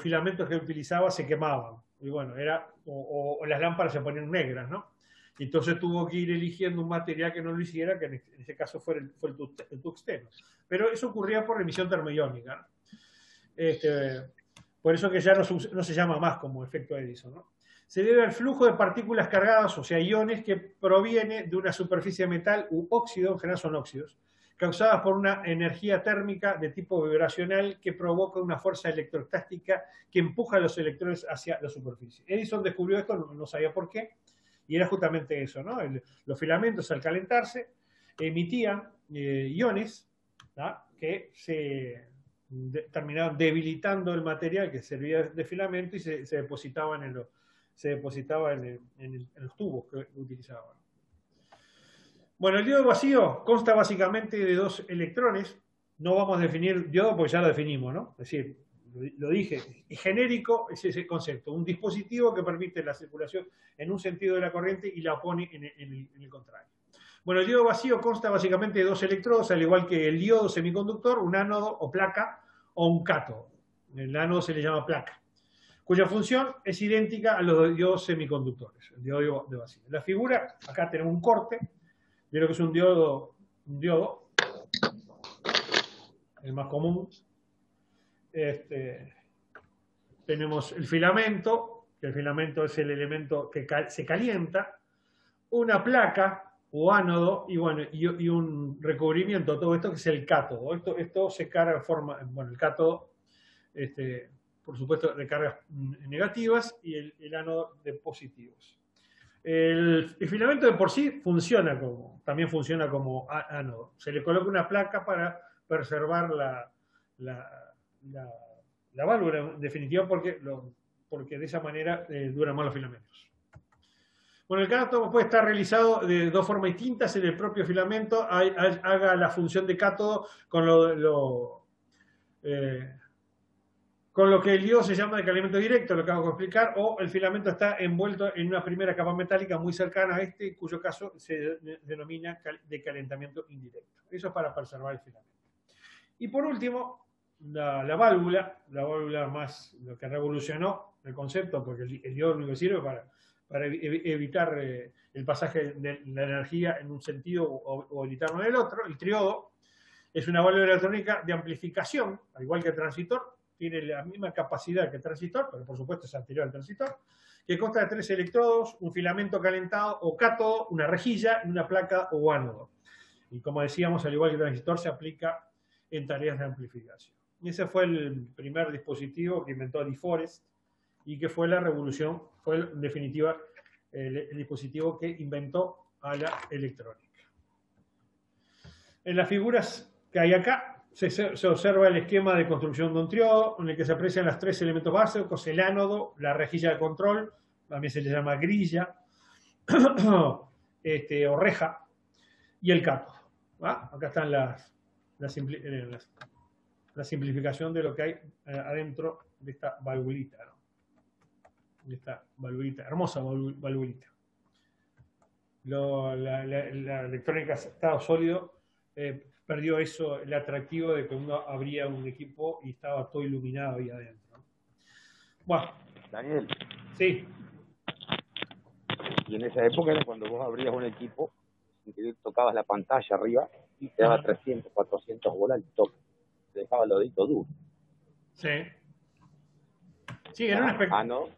filamentos que utilizaba se quemaban. Y bueno, o las lámparas se ponían negras, ¿no? Entonces tuvo que ir eligiendo un material que no lo hiciera, que en este caso fue el tungsteno. Pero eso ocurría por emisión termoiónica, ¿no? Por eso que ya no se llama más como efecto Edison, ¿no? Se debe al flujo de partículas cargadas, o sea, iones, que proviene de una superficie de metal u óxido, en general son óxidos, causadas por una energía térmica de tipo vibracional que provoca una fuerza electrostática que empuja a los electrones hacia la superficie. Edison descubrió esto, no sabía por qué, y era justamente eso, ¿no? Los filamentos, al calentarse, emitían iones, ¿no?, que terminaban debilitando el material que servía de filamento y se depositaba en los tubos que utilizaban. Bueno, el diodo vacío consta básicamente de dos electrones. No vamos a definir diodo porque ya lo definimos, ¿no? Es decir, lo dije, genérico es ese concepto, un dispositivo que permite la circulación en un sentido de la corriente y la opone en el contrario. Bueno, el diodo vacío consta básicamente de dos electrodos, al igual que el diodo semiconductor, un ánodo o placa o un cátodo. El ánodo se le llama placa, cuya función es idéntica a los diodos semiconductores, el diodo de vacío. La figura, acá tenemos un corte de lo que es un diodo, el más común. Tenemos el filamento, que el filamento es el elemento que se calienta, una placa o ánodo y un recubrimiento, todo esto que es el cátodo. Esto se carga de forma, el cátodo, por supuesto, de cargas negativas y el ánodo de positivos. El filamento de por sí también funciona como ánodo. Se le coloca una placa para preservar la válvula, en definitiva, porque de esa manera duran más los filamentos. Bueno, el cátodo puede estar realizado de dos formas distintas. En el propio filamento haga la función de cátodo con con lo que el diodo se llama de calentamiento directo, lo que acabo de explicar, o el filamento está envuelto en una primera capa metálica muy cercana a este, en cuyo caso se denomina de calentamiento indirecto. Eso es para preservar el filamento. Y por último, la válvula más, lo que revolucionó el concepto, porque el diodo lo único que sirve para evitar el pasaje de la energía en un sentido o evitarlo en el otro. El triodo es una válvula electrónica de amplificación, al igual que el transistor, tiene la misma capacidad que el transistor, pero por supuesto es anterior al transistor, que consta de 3 electrodos, un filamento calentado o cátodo, una rejilla y una placa o ánodo. Y como decíamos, al igual que el transistor, se aplica en tareas de amplificación. Y ese fue el primer dispositivo que inventó De Forest y que fue la revolución, fue en definitiva el dispositivo que inventó a la electrónica. En las figuras que hay acá se observa el esquema de construcción de un triodo en el que se aprecian los 3 elementos básicos: el ánodo, la rejilla de control, también se le llama grilla o reja, y el cátodo. Acá están la simplificación de lo que hay adentro de esta valvulita, ¿no? De esta valvulita, hermosa valvulita. La electrónica estado sólido perdió eso, el atractivo de que uno abría un equipo y estaba todo iluminado ahí adentro. Bueno. Daniel. Sí. Y en esa época era cuando vos abrías un equipo, y tocabas la pantalla arriba y te daba 300, 400 bolas al toque. Te dejaba los deditos duros. Sí. Sí, era un espectáculo.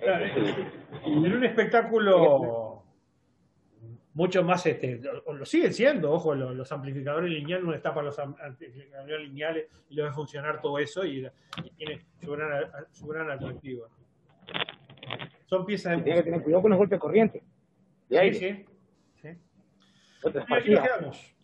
Era un espectáculo mucho más, lo siguen siendo, ojo, los amplificadores lineales, uno está para los amplificadores lineales y lo ve funcionar todo eso y tiene su gran atractivo. Son piezas de... Tiene que tener cuidado con los golpes de corriente. Sí. Aquí nos quedamos.